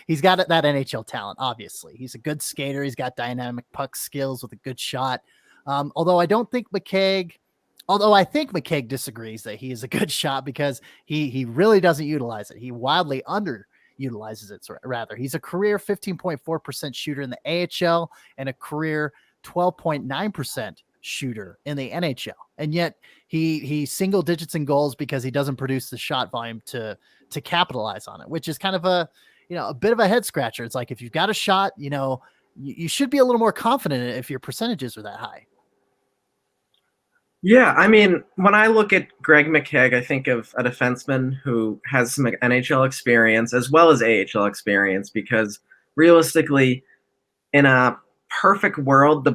he's got that NHL talent. Obviously, he's a good skater. He's got dynamic puck skills with a good shot. Although I think Mckay disagrees that he is a good shot, because he really doesn't utilize it. He wildly underutilizes it. Rather, he's a career 15.4% shooter in the AHL and a career 12.9% shooter in the NHL. And yet he single digits in goals because he doesn't produce the shot volume to capitalize on it, which is kind of a bit of a head scratcher. It's like, if you've got a shot, you should be a little more confident if your percentages are that high. Yeah, I mean, when I look at Greg Mckay, I think of a defenseman who has some NHL experience as well as AHL experience, because realistically, in a perfect world, the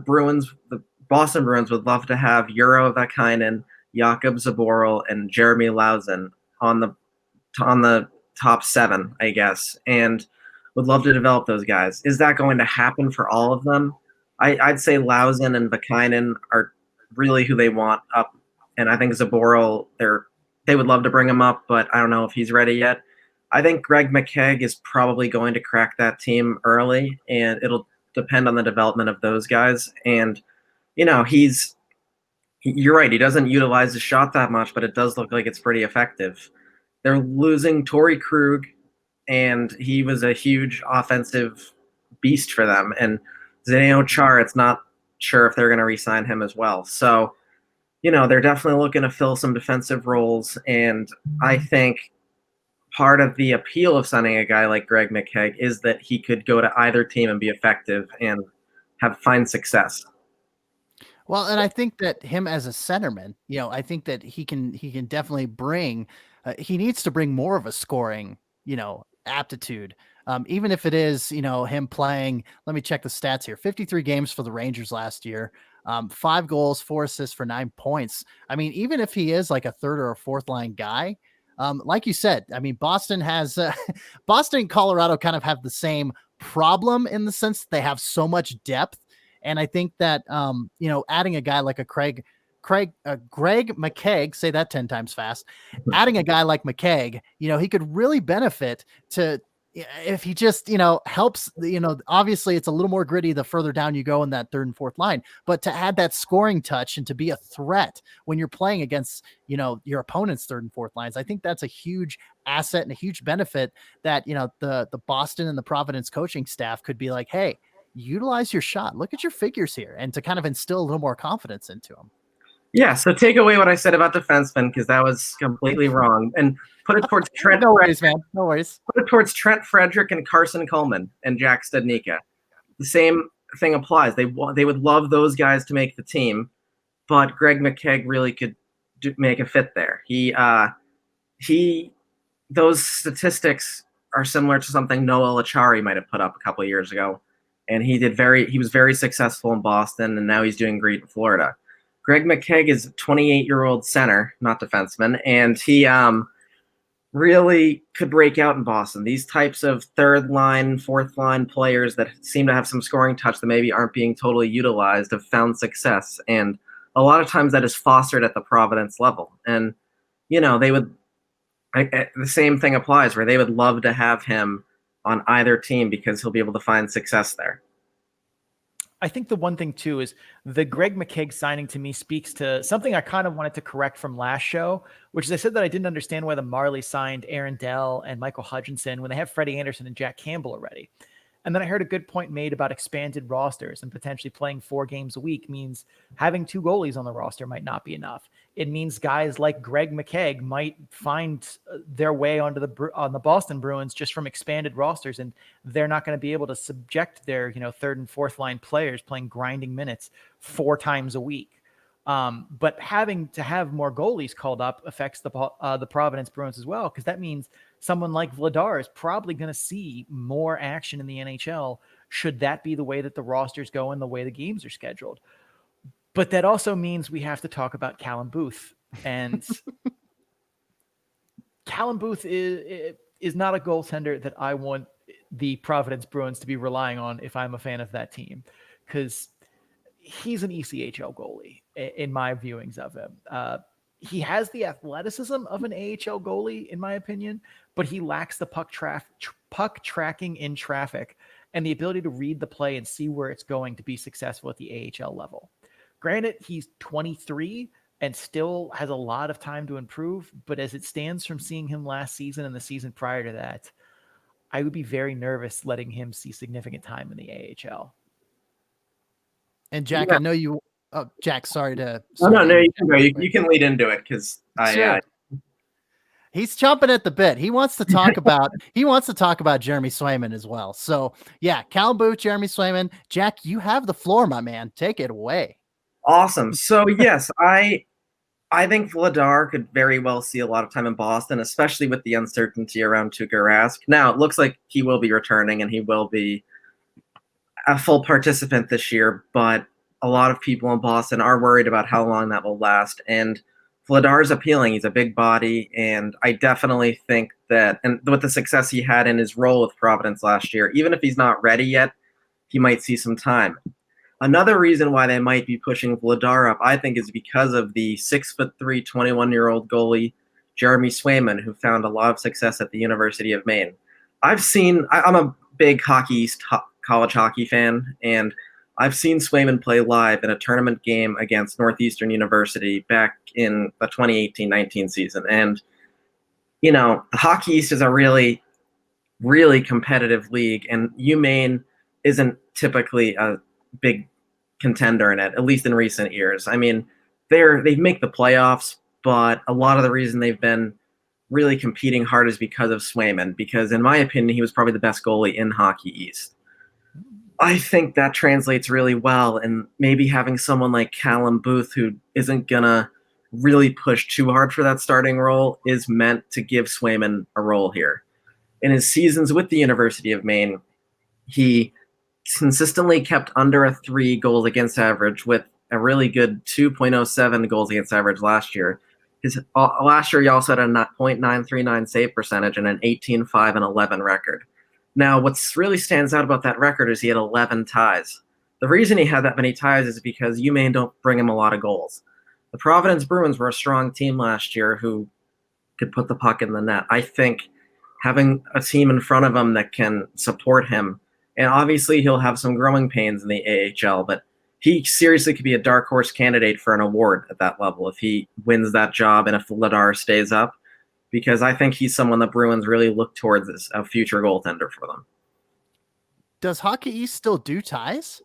Boston Bruins would love to have Urho Vakinainen, Jakub Zboril, and Jeremy Lauzon on the top 7, I guess, and would love to develop those guys. Is that going to happen for all of them? I'd say Lauzon and Vakinainen are really who they want up, and I think Zboril, they would love to bring him up, but I don't know if he's ready yet. I think Greg Mckay is probably going to crack that team early, and it'll depend on the development of those guys. And you're right, he doesn't utilize the shot that much, but it does look like it's pretty effective. They're losing Torrey Krug, and he was a huge offensive beast for them, and Zdeno Chara, it's not sure if they're going to re-sign him as well. So, they're definitely looking to fill some defensive roles. And I think part of the appeal of signing a guy like Greg Mckay is that he could go to either team and be effective and find success. Well, and I think that him as a centerman, I think that he can definitely bring, he needs to bring more of a scoring, aptitude. Even if it is, him playing, let me check the stats here, 53 games for the Rangers last year, 5 goals, 4 assists for 9 points. I mean, even if he is like a third or a fourth line guy, like you said, I mean, Boston and Colorado kind of have the same problem in the sense that they have so much depth. And I think that, adding a guy like a Greg Mckay, say that 10 times fast, adding a guy like Mckay, he could really benefit if he just, helps, obviously it's a little more gritty the further down you go in that third and fourth line, but to add that scoring touch and to be a threat when you're playing against, your opponent's third and fourth lines, I think that's a huge asset and a huge benefit that, the Boston and the Providence coaching staff could be like, hey, utilize your shot. Look at your figures here, and to kind of instill a little more confidence into them. Yeah, so take away what I said about defensemen, because that was completely wrong, and put it towards Trent. No worries, man. No worries. Put it towards Trent Frederick and Carson Coleman and Jack Studnicka. The same thing applies. They would love those guys to make the team, but Greg Mckay really could make a fit there. Those statistics are similar to something Noah Lachari might have put up a couple of years ago, and he was very successful in Boston, and now he's doing great in Florida. Greg Mckay is a 28-year-old center, not defenseman, and he really could break out in Boston. These types of third line, fourth line players that seem to have some scoring touch that maybe aren't being totally utilized have found success, and a lot of times that is fostered at the Providence level. And they would. The same thing applies where they would love to have him on either team because he'll be able to find success there. I think the one thing too is the Greg Mckay signing to me speaks to something I kind of wanted to correct from last show, which is I said that I didn't understand why the Marley signed Aaron Dell and Michael Hutchinson when they have Freddie Anderson and Jack Campbell already. And then I heard a good point made about expanded rosters and potentially playing 4 games a week means having 2 goalies on the roster might not be enough. It means guys like Greg Mckay might find their way on the Boston Bruins just from expanded rosters, and they're not going to be able to subject their 3rd and 4th line players playing grinding minutes 4 times a week. But having to have more goalies called up affects the Providence Bruins as well, because that means someone like Vladar is probably going to see more action in the NHL should that be the way that the rosters go and the way the games are scheduled. But that also means we have to talk about Callum Booth. And Callum Booth is not a goaltender that I want the Providence Bruins to be relying on if I'm a fan of that team, because he's an ECHL goalie in my viewings of him. He has the athleticism of an AHL goalie, in my opinion, but he lacks the puck tracking in traffic and the ability to read the play and see where it's going to be successful at the AHL level. Granted, he's 23 and still has a lot of time to improve, but as it stands from seeing him last season and the season prior to that, I would be very nervous letting him see significant time in the AHL. And Jack, I know you. Oh, Jack, sorry to. No, you can go. You can lead into it because he's chomping at the bit. He wants to talk about. He wants to talk about Jeremy Swayman as well. So yeah, Callum Booth, Jeremy Swayman. Jack, you have the floor, my man. Take it away. Awesome. So yes, I think Vladar could very well see a lot of time in Boston, especially with the uncertainty around Tuukka Rask. Now it looks like he will be returning and he will be a full participant this year, but a lot of people in Boston are worried about how long that will last. And Vladar's appealing. He's a big body, and I definitely think that, and with the success he had in his role with Providence last year, even if he's not ready yet, he might see some time. Another reason why they might be pushing Vladar up, I think, is because of the 6'3", 21-year-old goalie, Jeremy Swayman, who found a lot of success at the University of Maine. I'm a big Hockey East college hockey fan, and I've seen Swayman play live in a tournament game against Northeastern University back in the 2018-19 season. And, the Hockey East is a really, really competitive league, and UMaine isn't typically a big contender in it, at least in recent years. I mean, they make the playoffs, but a lot of the reason they've been really competing hard is because of Swayman, because in my opinion, he was probably the best goalie in Hockey East. I think that translates really well, and maybe having someone like Callum Booth, who isn't going to really push too hard for that starting role, is meant to give Swayman a role here. In his seasons with the University of Maine, he consistently kept under a 3 goals against average with a really good 2.07 goals against average last year. Last year, he also had a .939 save percentage and an 18-5-11 record. Now, what's really stands out about that record is he had 11 ties. The reason he had that many ties is because UMaine don't bring him a lot of goals. The Providence Bruins were a strong team last year who could put the puck in the net. I think having a team in front of him that can support him, and obviously he'll have some growing pains in the AHL, but he seriously could be a dark horse candidate for an award at that level if he wins that job and if Vladar stays up, because I think he's someone the Bruins really look towards as a future goaltender for them. Does Hockey East still do ties?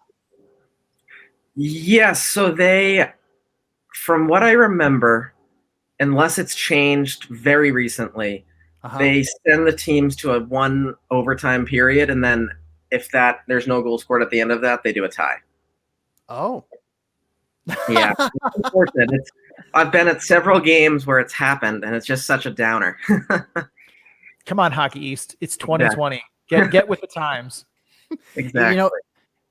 Yes, so they, from what I remember, unless it's changed very recently, they send the teams to a 1 overtime period, and then if there's no goal scored at the end of that, they do a tie. Oh. Yeah. It's unfortunate. I've been at several games where it's happened, and it's just such a downer. Come on, Hockey East. It's 2020. Get with the times. Exactly.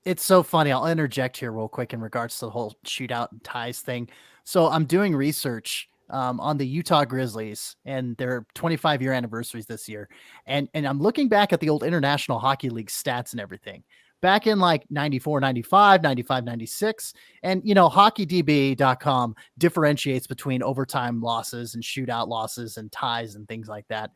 It's so funny. I'll interject here real quick in regards to the whole shootout and ties thing. So I'm doing research on the Utah Grizzlies and their 25-year anniversaries this year. And I'm looking back at the old International Hockey League stats and everything. back in like 94, 95, 95, 96. And, hockeydb.com differentiates between overtime losses and shootout losses and ties and things like that.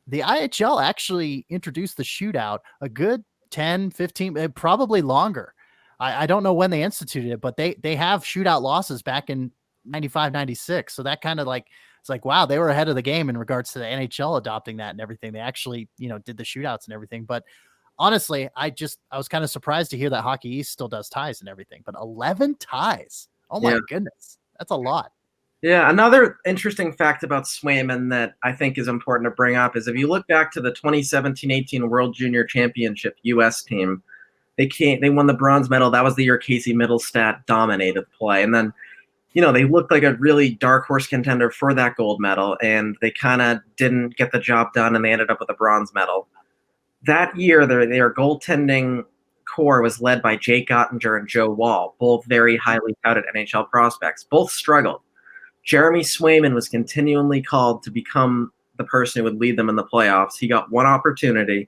The IHL actually introduced the shootout a good 10, 15, probably longer. I don't know when they instituted it, but they have shootout losses back in 95, 96. So that kind of like, it's like, wow, they were ahead of the game in regards to the NHL adopting that and everything. They actually, did the shootouts and everything. But honestly, I was kind of surprised to hear that Hockey East still does ties and everything, but 11 ties. Oh my goodness. That's a lot. Yeah, another interesting fact about Swayman that I think is important to bring up is if you look back to the 2017-18 World Junior Championship U.S. team, they won the bronze medal. That was the year Casey Middlestat dominated play. And then, they looked like a really dark horse contender for that gold medal, and they kind of didn't get the job done, and they ended up with a bronze medal. That year, their goaltending core was led by Jake Ottinger and Joe Wall, both very highly touted NHL prospects. Both struggled. Jeremy Swayman was continually called to become the person who would lead them in the playoffs. He got one opportunity, and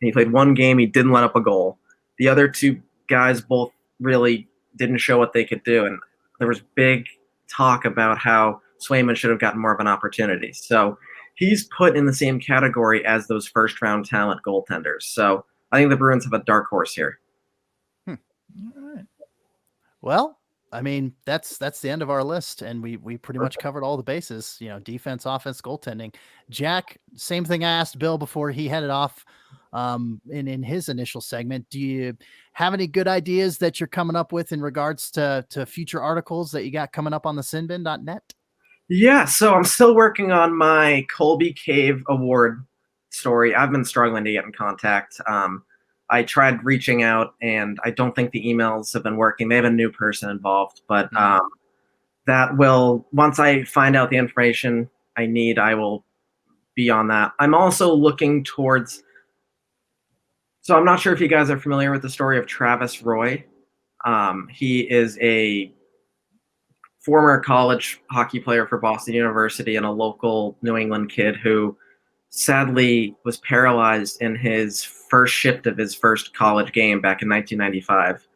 he played one game. He didn't let up a goal. The other two guys both really didn't show what they could do, and there was big talk about how Swayman should have gotten more of an opportunity. So he's put in the same category as those first-round talent goaltenders. So I think the Bruins have a dark horse here. All right. Well, I mean, that's the end of our list, and we pretty much covered all the bases, defense, offense, goaltending. Jack, same thing I asked Bill before he headed off in his initial segment. Do you have any good ideas that you're coming up with in regards to future articles that you got coming up on the sinbin.net? Yeah, so I'm still working on my Colby Cave Award story. I've been struggling to get in contact. I tried reaching out, and I don't think the emails have been working. They have a new person involved, but that will, once I find out the information I need, I will be on that. I'm also looking towards, so I'm not sure if you guys are familiar with the story of Travis Roy. He is a former college hockey player for Boston University and a local New England kid who sadly was paralyzed in his first shift of his first college game back in 1995.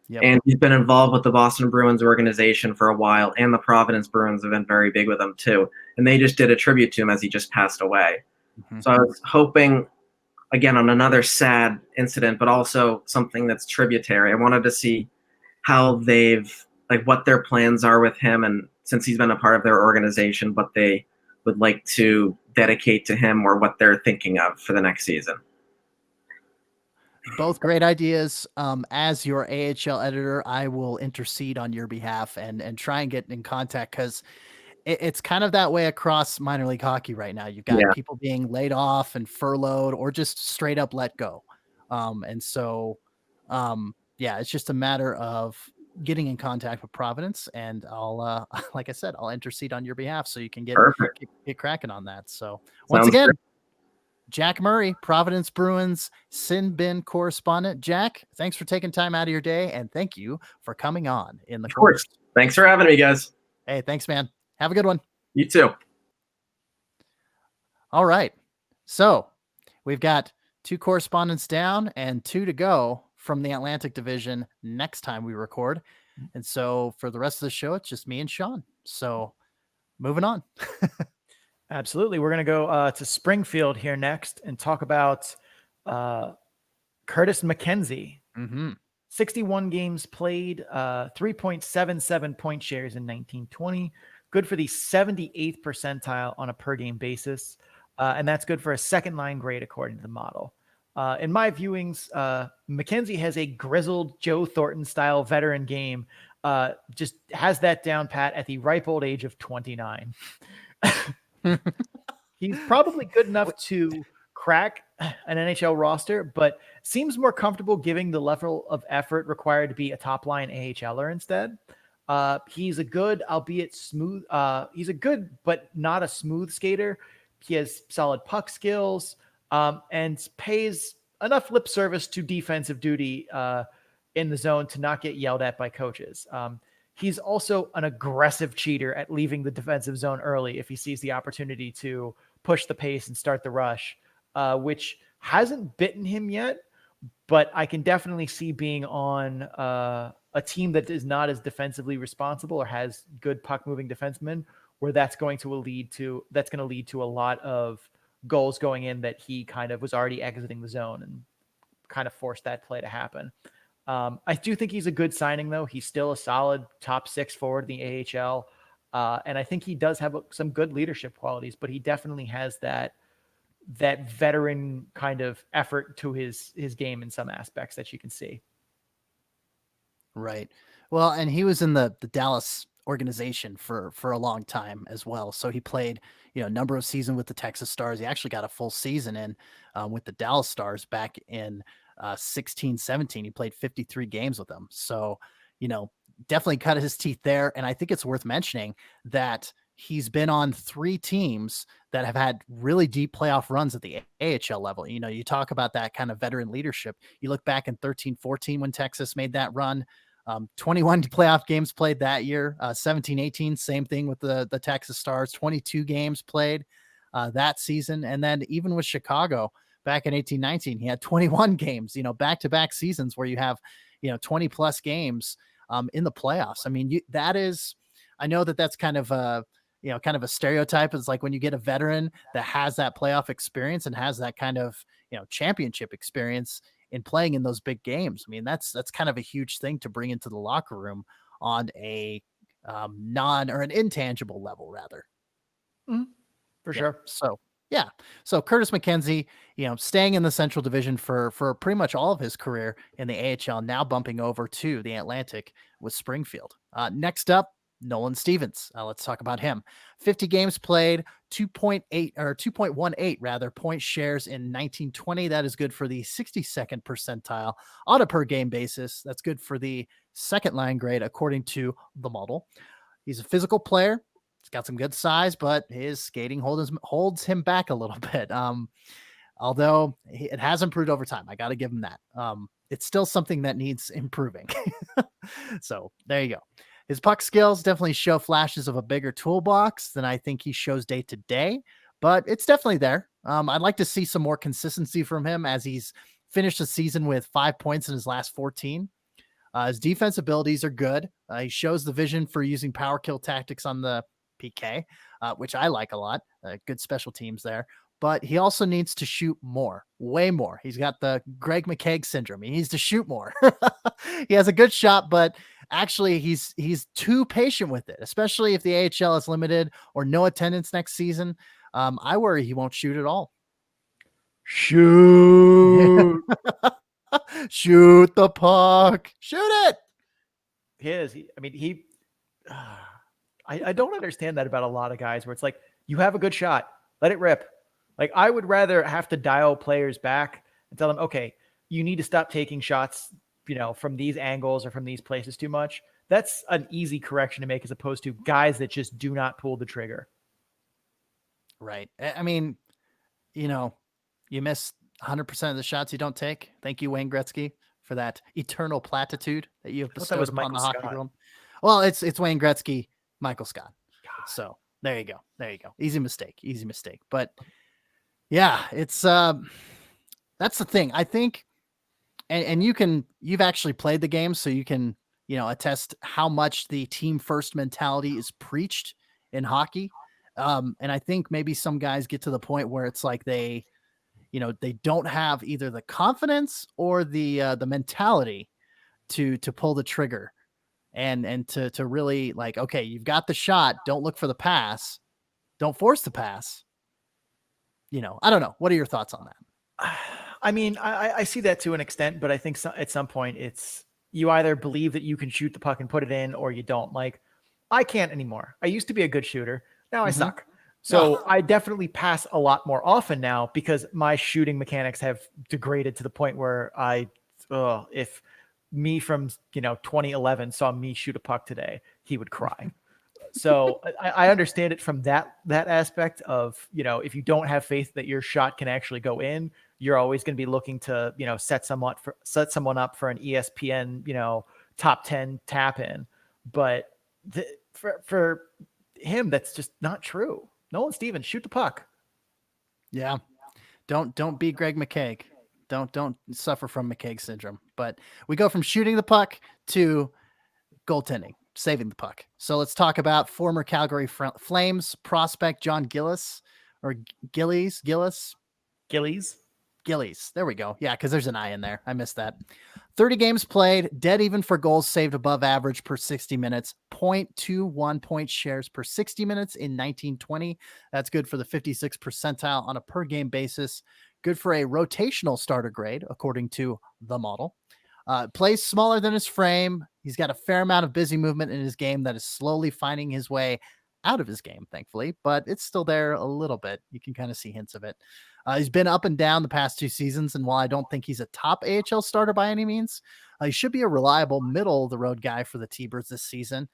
Yep. And he's been involved with the Boston Bruins organization for a while, and the Providence Bruins have been very big with him too. And they just did a tribute to him as he just passed away. Mm-hmm. So I was hoping, again, on another sad incident, but also something that's tributary. I wanted to see how what their plans are with him, and since he's been a part of their organization, what they would like to dedicate to him or what they're thinking of for the next season. Both great ideas. As your AHL editor, I will intercede on your behalf and try and get in contact, because it's kind of that way across minor league hockey right now. You've got people being laid off and furloughed or just straight up let go. It's just a matter of getting in contact with Providence, and I'll, like I said, I'll intercede on your behalf so you can get cracking on that. So once again, Jack Murray, Providence Bruins Sin Bin correspondent. Jack, thanks for taking time out of your day, and thank you for coming on in the course. Thanks for having me, guys. Hey, thanks, man. Have a good one. You too. All right. So we've got 2 correspondents down and 2 to go from the Atlantic Division next time we record. And so for the rest of the show, it's just me and Sean. So moving on. Absolutely. We're going to go to Springfield here next and talk about Curtis Mckenzie. 61 games played, 3.77 point shares in 1920. Good for the 78th percentile on a per game basis. And that's good for a second line grade according to the model. In my viewings, Mckenzie has a grizzled Joe Thornton style veteran game. Just has that down pat at the ripe old age of 29. He's probably good enough to crack an NHL roster, but seems more comfortable giving the level of effort required to be a top line AHLer instead. He's a good, albeit smooth. He's a good, but not a smooth skater. He has solid puck skills. And pays enough lip service to defensive duty in the zone to not get yelled at by coaches. He's also an aggressive cheater at leaving the defensive zone early if he sees the opportunity to push the pace and start the rush, which hasn't bitten him yet, but I can definitely see being on a team that is not as defensively responsible or has good puck moving defensemen, where that's going to lead to a lot of goals going in that he kind of was already exiting the zone and kind of forced that play to happen. I do think he's a good signing, though. He's still a solid top 6 forward in the AHL. And I think he does have some good leadership qualities, but he definitely has that veteran kind of effort to his game in some aspects that you can see. Right. Well, and he was in the Dallas organization for a long time as well. So he played, a number of seasons with the Texas Stars. He actually got a full season in with the Dallas Stars back in 16-17. He played 53 games with them. So, definitely cut his teeth there. And I think it's worth mentioning that he's been on 3 teams that have had really deep playoff runs at the AHL level. You talk about that kind of veteran leadership. You look back in 13-14 when Texas made that run, 21 playoff games played that year, 17-18, same thing with the Texas Stars, 22 games played that season. And then even with Chicago back in 18-19, he had 21 games, back-to-back seasons where you have, 20 plus games in the playoffs. I mean, I know that's kind of a stereotype. It's like when you get a veteran that has that playoff experience and has that kind of, championship experience in playing in those big games. I mean, that's kind of a huge thing to bring into the locker room on a an intangible level rather. For sure. So Curtis Mckenzie, staying in the Central Division for pretty much all of his career in the AHL, now bumping over to the Atlantic with Springfield. Next up, Nolan Stevens. Let's talk about him. 50 games played, 2.18 rather point shares in 1920. That is good for the 62nd percentile on a per game basis. That's good for the second line grade according to the model. He's a physical player. He's got some good size, but his skating holds him back a little bit. Although it has improved over time. I got to give him that. It's still something that needs improving. So there you go. His puck skills definitely show flashes of a bigger toolbox than I think he shows day to day, but it's definitely there. I'd like to see some more consistency from him as he's finished the season with 5 points in his last 14. His defense abilities are good. He shows the vision for using power kill tactics on the PK, which I like a lot. Good special teams there. But he also needs to shoot more, way more. He's got the Greg Mckay syndrome. He needs to shoot more. He has a good shot, but actually he's too patient with it, especially if the AHL is limited or no attendance next season. I worry he won't shoot at all. Shoot. Shoot the puck. Shoot it. I don't understand that about a lot of guys where it's like, you have a good shot, let it rip. Like, I would rather have to dial players back and tell them, okay, you need to stop taking shots, from these angles or from these places too much. That's an easy correction to make as opposed to guys that just do not pull the trigger. Right. I mean, you miss 100% of the shots you don't take. Thank you, Wayne Gretzky, for that eternal platitude that you have bestowed upon the hockey world. Well, it's Wayne Gretzky, Michael Scott. God. So there you go. Easy mistake. But yeah, it's that's the thing. I think, and you've actually played the game, so you can, attest how much the team first mentality is preached in hockey. And I think maybe some guys get to the point where it's like they don't have either the confidence or the mentality to pull the trigger and to really like, okay, you've got the shot. Don't look for the pass. Don't force the pass. I don't know. What are your thoughts on that? I mean, I see that to an extent, but I think at some point it's you either believe that you can shoot the puck and put it in or you don't. Like, I can't anymore. I used to be a good shooter. Now I suck. So I definitely pass a lot more often now because my shooting mechanics have degraded to the point where if me from 2011 saw me shoot a puck today, he would cry. So I understand it from that aspect of, if you don't have faith that your shot can actually go in, you're always going to be looking to, set someone up for an ESPN, top 10 tap in. But for him, that's just not true. Nolan Stevens, shoot the puck. Yeah. Don't be Greg Mckay. Don't suffer from Mckay syndrome. But we go from shooting the puck to goaltending, saving the puck. So let's talk about former Calgary Flames prospect John Gillis, or Gillis. There we go. Yeah, because there's an I in there. I missed that. 30 games played, dead even for goals saved above average per 60 minutes, 0.21 point shares per 60 minutes in 1920. That's good for the 56th percentile on a per game basis. Good for a rotational starter grade, according to the model. Plays smaller than his frame. He's got a fair amount of busy movement in his game that is slowly finding his way out of his game, thankfully, but it's still there a little bit. You can kind of see hints of it. He's been up and down the past 2 seasons, and while I don't think he's a top AHL starter by any means, he should be a reliable middle-of-the-road guy for the T-Birds this season.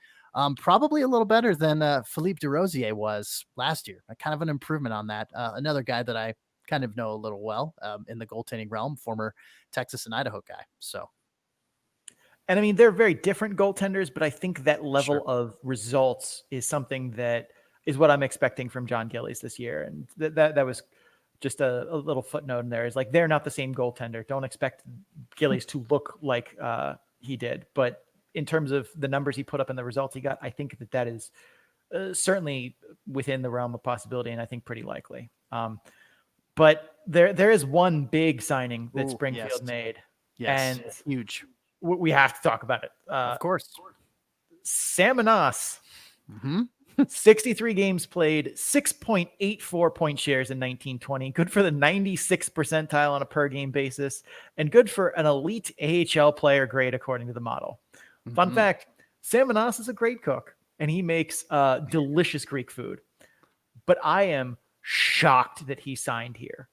Probably a little better than Philippe Desrosiers was last year. Kind of an improvement on that. Another guy that I kind of know a little well in the goaltending realm, former Texas and Idaho guy. So. And I mean, they're very different goaltenders, but I think that level of results is something that is what I'm expecting from John Gillis this year. And that was just a little footnote in there. Is like, they're not the same goaltender. Don't expect Gillis to look like he did. But in terms of the numbers he put up and the results he got, I think that is certainly within the realm of possibility, and I think pretty likely. But there is one big signing that Springfield made. Yes, and huge. We have to talk about it. Of course. Sam Anas, 63 games played, 6.84 point shares in 1920. Good for the 96th percentile on a per game basis, and good for an elite AHL player grade according to the model. Fun fact, Sam Anas is a great cook, and he makes delicious Greek food. But I am shocked that he signed here.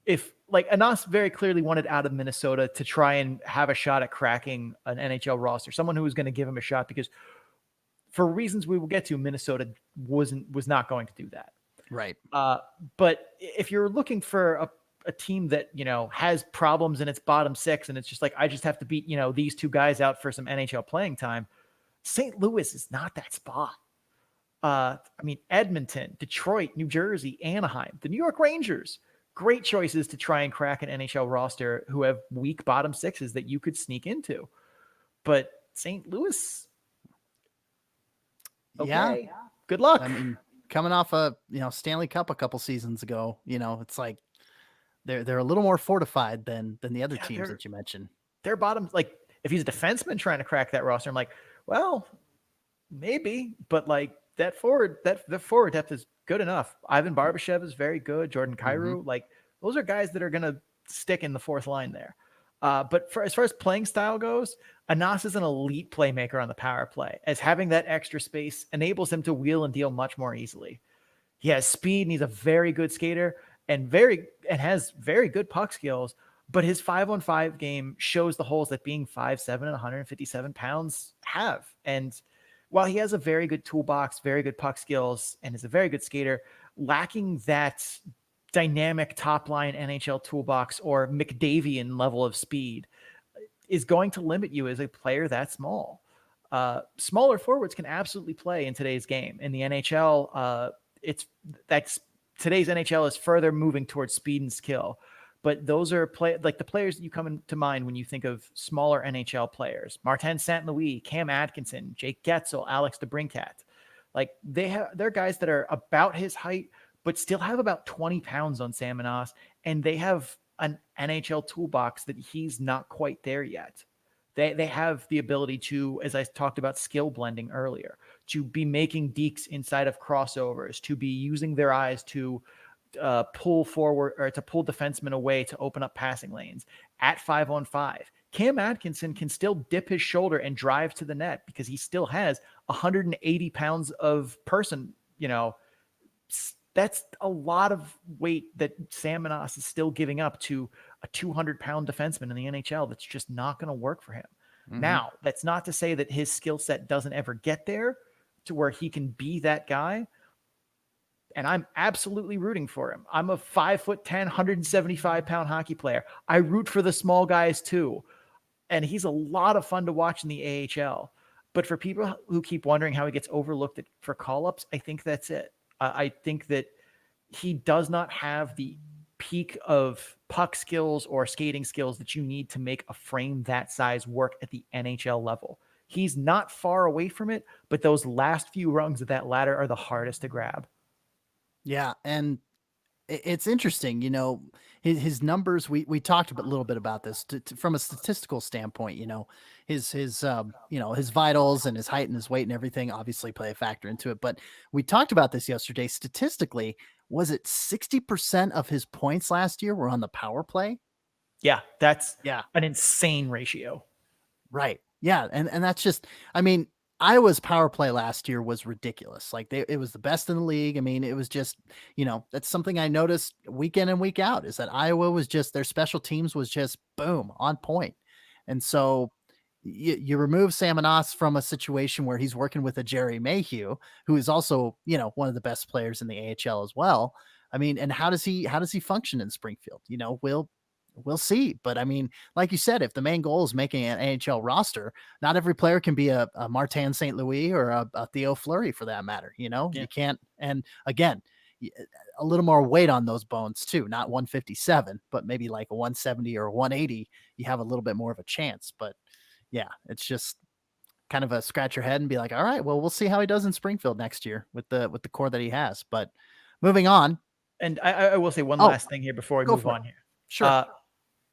If like Anas very clearly wanted out of Minnesota to try and have a shot at cracking an NHL roster, someone who was going to give him a shot, because for reasons we will get to, Minnesota was not going to do that. Right. But if you're looking for a team that, you know, has problems in its bottom 6, and it's just like, I just have to beat, you know, these 2 guys out for some NHL playing time, St. Louis is not that spot. I mean, Edmonton, Detroit, New Jersey, Anaheim, the New York Rangers, great choices to try and crack an NHL roster who have weak bottom 6s that you could sneak into. But St. Louis, okay, good luck. I mean, coming off a Stanley Cup a couple seasons ago, it's like they're a little more fortified than the other teams that you mentioned. Their bottom, like if he's a defenseman trying to crack that roster, I'm like, well, maybe, but like the forward depth is good enough. Ivan Barbashev is very good. Jordan Kyrou, like those are guys that are going to stick in the 4th line there. But as far as playing style goes, Anas is an elite playmaker on the power play, as having that extra space enables him to wheel and deal much more easily. He has speed and he's a very good skater and has very good puck skills, but his 5-on-5 game shows the holes that being 5'7" and 157 pounds have. And while he has a very good toolbox, very good puck skills, and is a very good skater, lacking that dynamic top line NHL toolbox or McDavian level of speed is going to limit you as a player that small. Smaller forwards can absolutely play in today's game. In the NHL, today's NHL is further moving towards speed and skill. But those are like the players that you come into mind when you think of smaller NHL players: Martin St. Louis, Cam Atkinson, Jake Getzel, Alex DeBrincat. Like they're guys that are about his height, but still have about 20 pounds on Sam Anas, and they have an NHL toolbox that he's not quite there yet. They have the ability to, as I talked about skill blending earlier, to be making dekes inside of crossovers, to be using their eyes to pull forward or to pull defensemen away to open up passing lanes at 5-on-5. Cam Atkinson can still dip his shoulder and drive to the net because he still has 180 pounds of person. That's a lot of weight that Sam Anas is still giving up to a 200-pound defenseman in the NHL. That's just not going to work for him. Now, that's not to say that his skill set doesn't ever get there to where he can be that guy. And I'm absolutely rooting for him. I'm a 5'10", 175-pound hockey player. I root for the small guys too. And he's a lot of fun to watch in the AHL. But for people who keep wondering how he gets overlooked for call-ups, I think that's it. I think that he does not have the peak of puck skills or skating skills that you need to make a frame that size work at the NHL level. He's not far away from it, but those last few rungs of that ladder are the hardest to grab. Yeah, and it's interesting, his numbers. We talked a little bit about this from a statistical standpoint. His his vitals and his height and his weight and everything obviously play a factor into it. But we talked about this yesterday. Statistically, was it 60% of his points last year were on the power play? Yeah, that's an insane ratio. Right. Yeah, and that's just, I mean, Iowa's power play last year was ridiculous. Like it was the best in the league. I mean, it was just, that's something I noticed week in and week out is that Iowa was just, their special teams was just boom, on point. And so you remove Samanas from a situation where he's working with a Jerry Mayhew, who is also, one of the best players in the AHL as well. I mean, and how does he function in Springfield? We'll see. But I mean, like you said, if the main goal is making an NHL roster, not every player can be a Martin St. Louis or a Theo Fleury for that matter. You can't. And again, a little more weight on those bones too, not 157, but maybe like a 170 or 180. You have a little bit more of a chance. But yeah, it's just kind of a scratch your head and be like, all right, well, we'll see how he does in Springfield next year with the core that he has. But moving on. And I will say one last thing here before we move on here. Sure.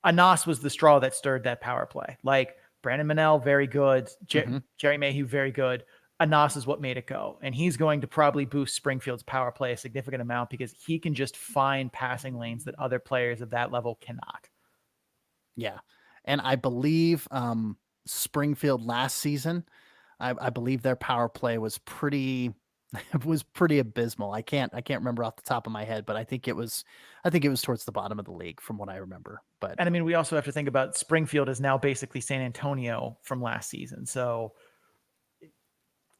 Anas was the straw that stirred that power play. Like Brandon Manel, very good. Jerry Mayhew, very good. Anas is what made it go. And he's going to probably boost Springfield's power play a significant amount because he can just find passing lanes that other players of that level cannot. Yeah. And I believe Springfield last season, I believe their power play was pretty abysmal. I can't remember off the top of my head, but I think it was towards the bottom of the league from what I remember. And I mean, we also have to think about Springfield is now basically San Antonio from last season. So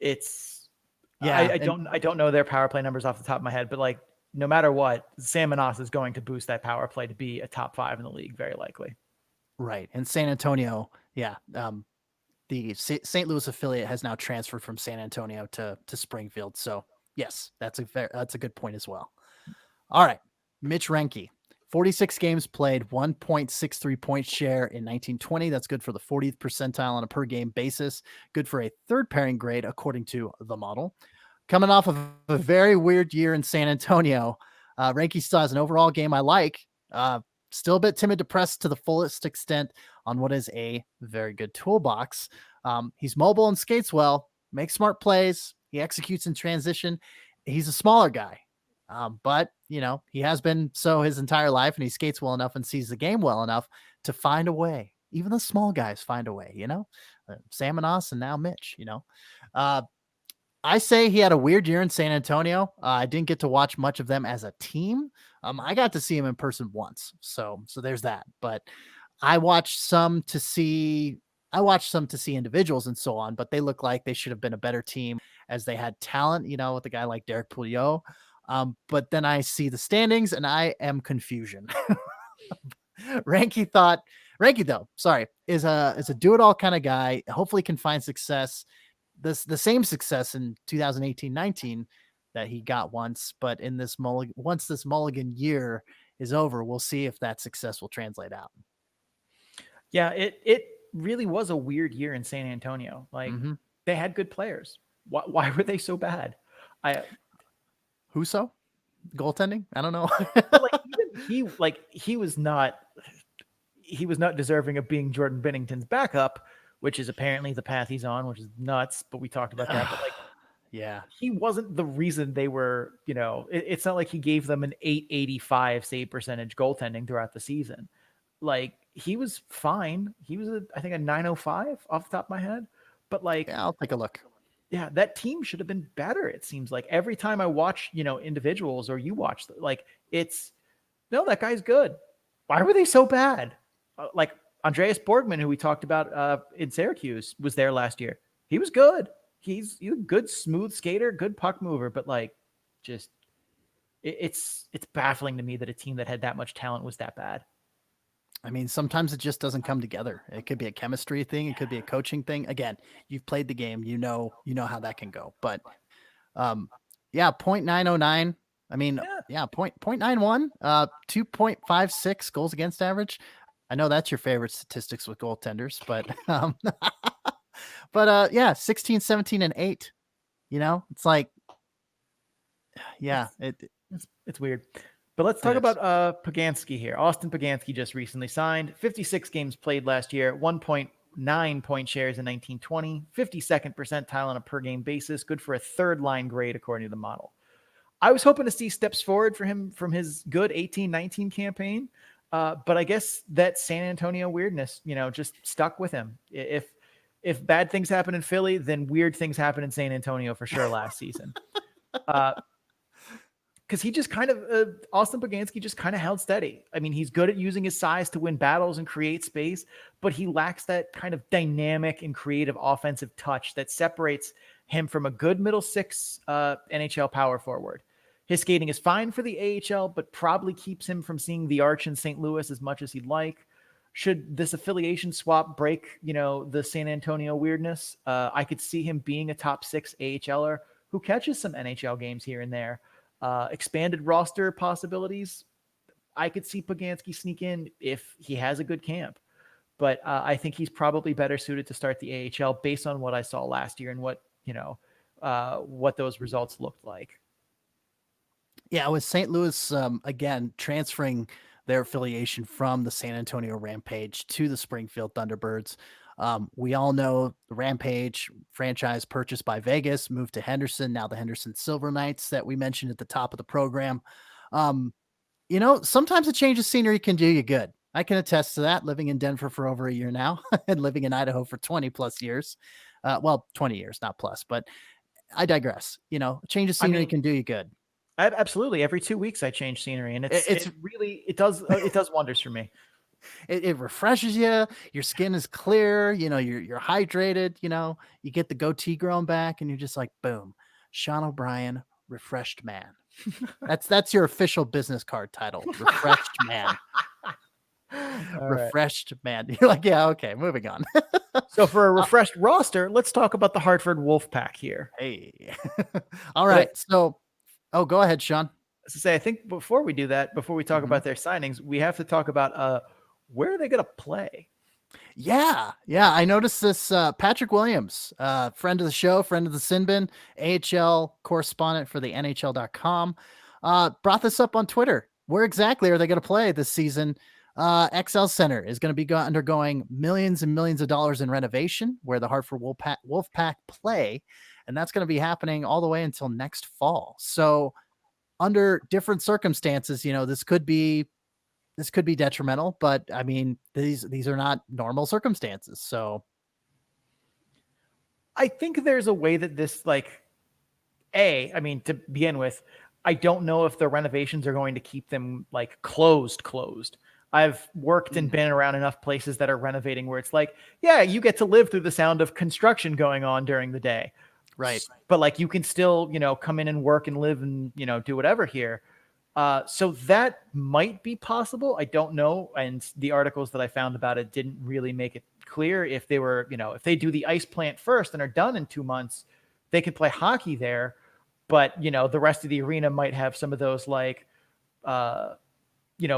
it's, I don't know their power play numbers off the top of my head, but like, no matter what, Sam Anas is going to boost that power play to be a top 5 in the league, very likely. Right. And San Antonio, the St. Louis affiliate has now transferred from San Antonio to Springfield. So yes, that's a good point as well. All right. Mitch Renke, 46 games played, 1.63 point share in 1920. That's good for the 40th percentile on a per game basis. Good for a third pairing grade, according to the model. Coming off of a very weird year in San Antonio, Renke still has an overall game I like. Still a bit timid to press to the fullest extent on what is a very good toolbox. He's mobile and skates well, makes smart plays. He executes in transition. He's a smaller guy, but he has been so his entire life, and he skates well enough and sees the game well enough to find a way. Even the small guys find a way, Sam Anas and now Mitch, I say he had a weird year in San Antonio. I didn't get to watch much of them as a team. I got to see him in person once. So there's that, but I watched some to see individuals and so on, but they look like they should have been a better team as they had talent, with a guy like Derek Pouliot. But then I see the standings and I am confusion. Renke though, is a do-it-all kind of guy. Hopefully can find success. The same success in 2018-19 that he got once, but in this once this mulligan year is over, we'll see if that success will translate out. Yeah, it really was a weird year in San Antonio. Like they had good players. Why were they so bad? Who so? Goaltending? I don't know. he was not deserving of being Jordan Binnington's backup, which is apparently the path he's on, which is nuts. But we talked about that. But yeah, he wasn't the reason they were. It's not like he gave them an 885 save percentage goaltending throughout the season. Like he was fine. He was I think a 905 off the top of my head. But I'll take a look. Yeah, that team should have been better. It seems like every time I watch, individuals or you watch, that guy's good. Why were they so bad? Andreas Borgman, who we talked about in Syracuse, was there last year. He was good. He's a good, smooth skater, good puck mover, but it's baffling to me that a team that had that much talent was that bad. I mean, sometimes it just doesn't come together. It could be a chemistry thing. It could be a coaching thing. Again, you've played the game, you know how that can go. But 0.909 I mean, yeah, 0.91, 2.56 goals against average. I know that's your favorite statistics with goaltenders, but yeah, 16, 17, and 8. You know, it's like, yeah, It's weird. But let's talk about Poganski here. Austin Poganski just recently signed. 56 games played last year, 1.9 point shares in 1920, 52nd percentile on a per game basis, good for a third line grade according to the model. I was hoping to see steps forward for him from his good 18-19 campaign, but I guess that San Antonio weirdness, just stuck with him. If bad things happen in Philly, then weird things happen in San Antonio for sure last season. Because he just kind of, Austin Poganski just kind of held steady. I mean, he's good at using his size to win battles and create space, but he lacks that kind of dynamic and creative offensive touch that separates him from a good middle six NHL power forward. His skating is fine for the AHL, but probably keeps him from seeing the Arch in St. Louis as much as he'd like. Should this affiliation swap break, the San Antonio weirdness, I could see him being a top 6 AHLer who catches some NHL games here and there. Expanded roster possibilities, I could see Poganski sneak in if he has a good camp. But I think he's probably better suited to start the AHL based on what I saw last year and what those results looked like. Yeah, with St. Louis, again, transferring their affiliation from the San Antonio Rampage to the Springfield Thunderbirds. We all know the Rampage franchise purchased by Vegas, moved to Henderson, now the Henderson Silver Knights that we mentioned at the top of the program. Sometimes a change of scenery can do you good. I can attest to that, living in Denver for over a year now and living in Idaho for 20 plus years. 20 years, not plus, but I digress. A change of scenery can do you good. Absolutely. Every 2 weeks I change scenery, and it does wonders for me. It refreshes you. Your skin is clear. You're hydrated. You get the goatee growing back, and you're just like, boom, Sean O'Brien, refreshed man. That's your official business card title, refreshed man. Refreshed man. You're like, yeah, okay, moving on. So for a refreshed roster, let's talk about the Hartford Wolfpack here. Hey, all right. Go ahead, Sean. To say, I think before we do that, before we talk about their signings, we have to talk about where are they going to play? Yeah. I noticed this. Patrick Williams, friend of the show, friend of the Sin Bin, AHL correspondent for the NHL.com, brought this up on Twitter. Where exactly are they going to play this season? XL Center is going to be undergoing millions and millions of dollars in renovation, where the Hartford Wolfpack play, and that's going to be happening all the way until next fall. So, under different circumstances, this could be detrimental, but I mean, these are not normal circumstances. So I think there's a way that this, to begin with, I don't know if the renovations are going to keep them closed. I've worked and been around enough places that are renovating where it's like, yeah, you get to live through the sound of construction going on during the day. Right. But you can still, come in and work and live and, do whatever here. So that might be possible. I don't know. And the articles that I found about it didn't really make it clear if they were, if they do the ice plant first and are done in 2 months, they can play hockey there. But, the rest of the arena might have some of those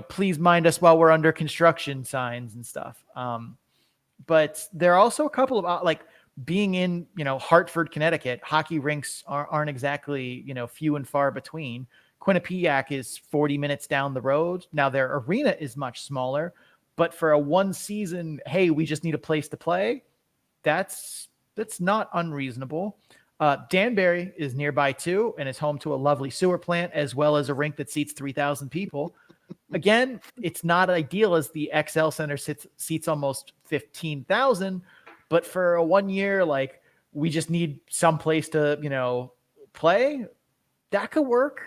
please mind us while we're under construction signs and stuff. But there are also a couple of being in, Hartford, Connecticut, hockey rinks aren't exactly, few and far between. Quinnipiac is 40 minutes down the road. Now their arena is much smaller, but for a one season, hey, we just need a place to play. That's not unreasonable. Danbury is nearby too, and is home to a lovely sewer plant, as well as a rink that seats 3,000 people. Again, it's not ideal as the XL Center seats almost 15,000, but for a 1 year, we just need some place to, play. That could work.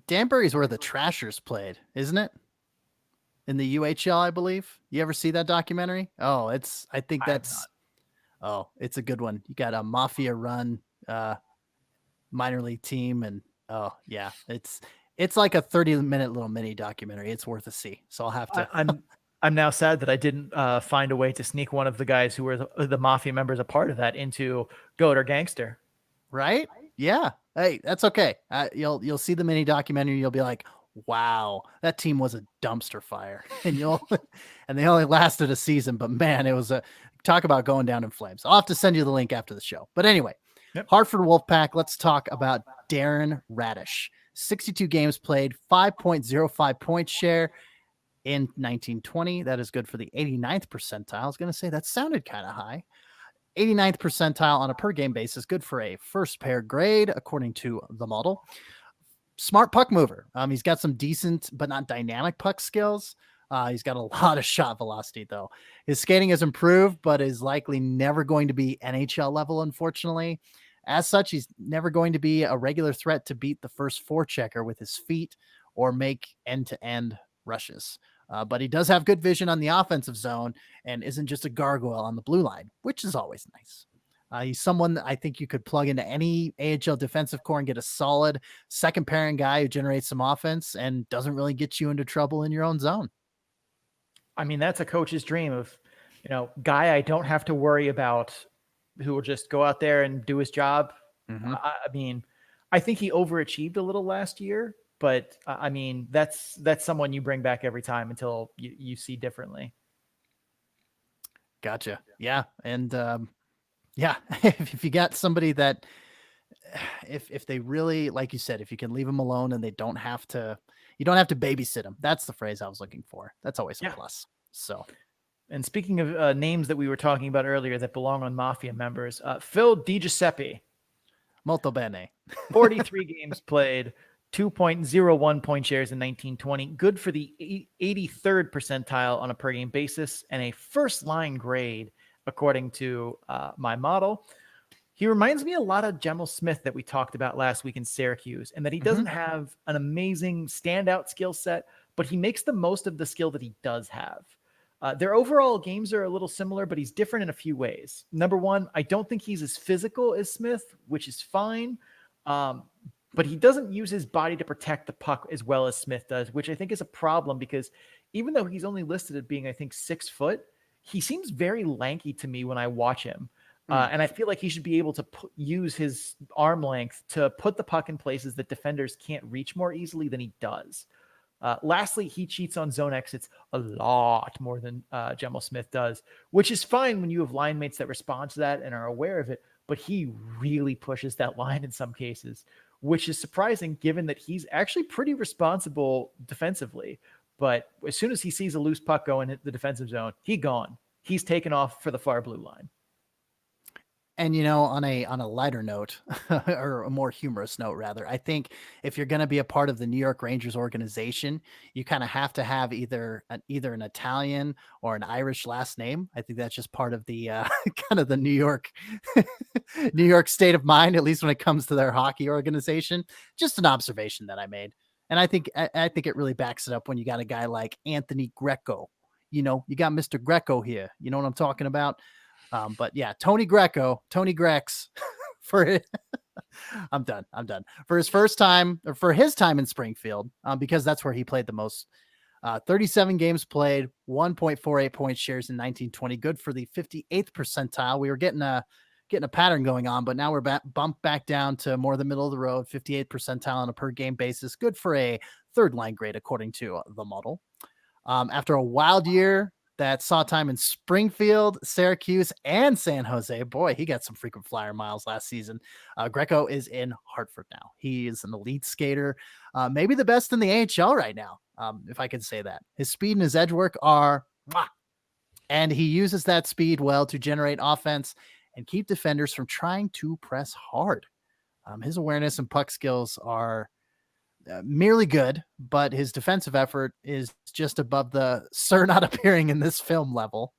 Danbury's where the Trashers played, isn't it? In the UHL, I believe. You ever see that documentary? Oh, it's a good one. You got a mafia run minor league team, and it's like a 30-minute little mini documentary. It's worth a see. So I'll have to. I'm now sad that I didn't find a way to sneak one of the guys who were the mafia members a part of that into Goat or Gangster. Right? Yeah. Hey, that's okay. You'll see the mini documentary. You'll be like, wow, that team was a dumpster fire, and and they only lasted a season, but man, it was talk about going down in flames. I'll have to send you the link after the show. But anyway, Hartford Wolfpack. Let's talk about Darren Radish. 62 games played, 5.05 point share in 1920. That is good for the 89th percentile. I was going to say that sounded kind of high. 89th percentile on a per game basis, good for a first pair grade, according to the model. Smart puck mover. He's got some decent but not dynamic puck skills. He's got a lot of shot velocity, though. His skating has improved, but is likely never going to be NHL level, unfortunately. As such, he's never going to be a regular threat to beat the first forechecker with his feet or make end-to-end rushes. But he does have good vision on the offensive zone and isn't just a gargoyle on the blue line, which is always nice. He's someone that I think you could plug into any AHL defensive core and get a solid second pairing guy who generates some offense and doesn't really get you into trouble in your own zone. I mean, that's a coach's dream of, guy I don't have to worry about, who will just go out there and do his job. Mm-hmm. I mean, I think he overachieved a little last year, but I mean, that's someone you bring back every time until you see differently. Gotcha. Yeah. And, yeah, if you got somebody that, if they really, like you said, if you can leave them alone and you don't have to babysit them. That's the phrase I was looking for. That's always a plus. So, and speaking of names that we were talking about earlier that belong on Mafia members, Phil DiGiuseppe. Molto bene. 43 games played, 2.01 point shares in 1920. Good for the 83rd percentile on a per game basis and a first line grade, according to my model. He reminds me a lot of Gemel Smith that we talked about last week in Syracuse, and that he doesn't have an amazing standout skill set, but he makes the most of the skill that he does have. Their overall games are a little similar, but he's different in a few ways. Number one, I don't think he's as physical as Smith, which is fine. But he doesn't use his body to protect the puck as well as Smith does, which I think is a problem because even though he's only listed as being, I think, 6 foot, he seems very lanky to me when I watch him. And I feel like he should be able to use his arm length to put the puck in places that defenders can't reach more easily than he does. Lastly, he cheats on zone exits a lot more than Gemel Smith does, which is fine when you have line mates that respond to that and are aware of it. But he really pushes that line in some cases, which is surprising given that he's actually pretty responsible defensively. But as soon as he sees a loose puck go in the defensive zone, he's gone. He's taken off for the far blue line. And, on a lighter note, or a more humorous note, rather, I think if you're going to be a part of the New York Rangers organization, you kind of have to have either an Italian or an Irish last name. I think that's just part of the kind of the New York state of mind, at least when it comes to their hockey organization. Just an observation that I made. And I think it really backs it up when you got a guy like Anthony Greco. You got Mr. Greco here. You know what I'm talking about? But yeah, Tony Grex for it. I'm done. For his time in Springfield, because that's where he played the most. 37 games played, 1.48 point shares in 1920. Good for the 58th percentile. We were getting a pattern going on, but now we're bumped back down to more the middle of the road, 58th percentile on a per game basis. Good for a third line grade, according to the model. After a wild year that saw time in Springfield, Syracuse, and San Jose. Boy, he got some frequent flyer miles last season. Greco is in Hartford now. He is an elite skater, maybe the best in the AHL right now, if I can say that. His speed and his edge work are, and he uses that speed well to generate offense and keep defenders from trying to press hard. His awareness and puck skills are merely good, but his defensive effort is just above the "sir not appearing in this film" level.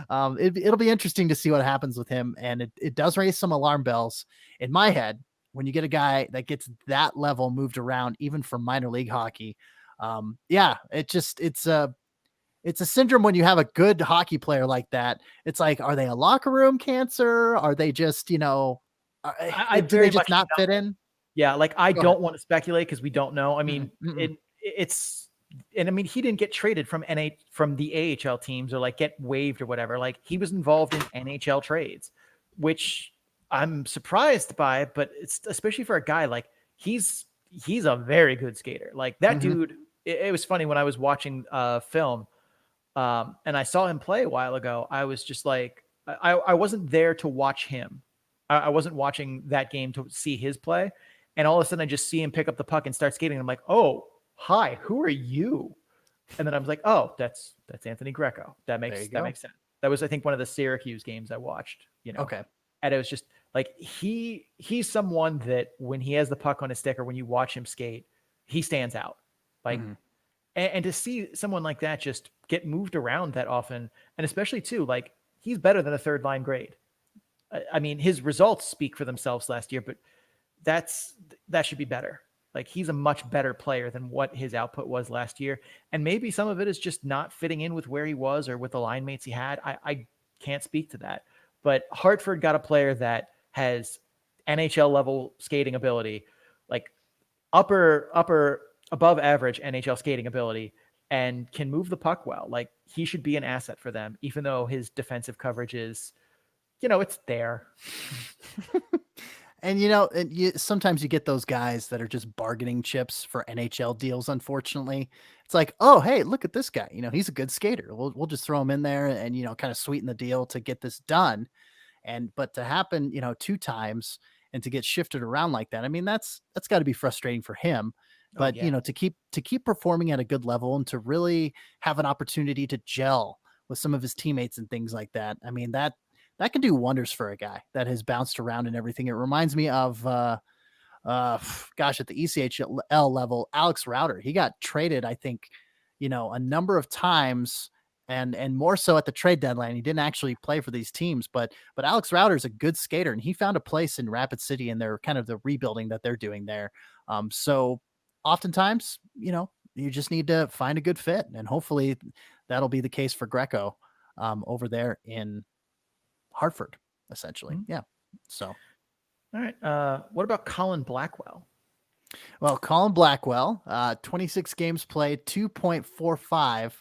It'll be interesting to see what happens with him, and it does raise some alarm bells in my head when you get a guy that gets that level moved around, even for minor league hockey. It's a syndrome when you have a good hockey player like that. It's like, are they a locker room cancer? Are they just, do they just not fit in? Yeah, I don't want to speculate because we don't know. I mean, he didn't get traded from the AHL teams or get waived or whatever. He was involved in NHL trades, which I'm surprised by it, but it's especially for a guy like he's a very good skater. Like that dude, it was funny when I was watching film and I saw him play a while ago. I was just like, I wasn't there to watch him. I wasn't watching that game to see his play. And all of a sudden I just see him pick up the puck and start skating. And I'm like, oh, hi, who are you? And then I was like, oh, that's Anthony Greco. That makes sense. That was, I think, one of the Syracuse games I watched, Okay. And it was just like, he's someone that when he has the puck on his stick or when you watch him skate, he stands out. Like, and to see someone like that just get moved around that often, and especially too, like he's better than a third line grade. I mean, his results speak for themselves last year, but that should be better. Like he's a much better player than what his output was last year. And maybe some of it is just not fitting in with where he was or with the line mates he had. I can't speak to that, but Hartford got a player that has NHL level skating ability, like upper above average NHL skating ability, and can move the puck well. Like he should be an asset for them, even though his defensive coverage is, it's there. And sometimes you get those guys that are just bargaining chips for NHL deals. Unfortunately, it's like, oh, hey, look at this guy. He's a good skater. We'll just throw him in there and kind of sweeten the deal to get this done. But to happen, 2 times and to get shifted around like that, I mean, that's got to be frustrating for him. But to keep performing at a good level and to really have an opportunity to gel with some of his teammates and things like that, I mean, that can do wonders for a guy that has bounced around and everything. It reminds me of, at the ECHL level, Alex Rauter. He got traded, I think, a number of times and more so at the trade deadline. He didn't actually play for these teams, but Alex Rauter is a good skater and he found a place in Rapid City and they're kind of the rebuilding that they're doing there. So oftentimes, you just need to find a good fit, and hopefully that'll be the case for Greco over there in Hartford, essentially. Yeah. So, all right. What about Colin Blackwell? Well, Colin Blackwell, 26 games played, 2.45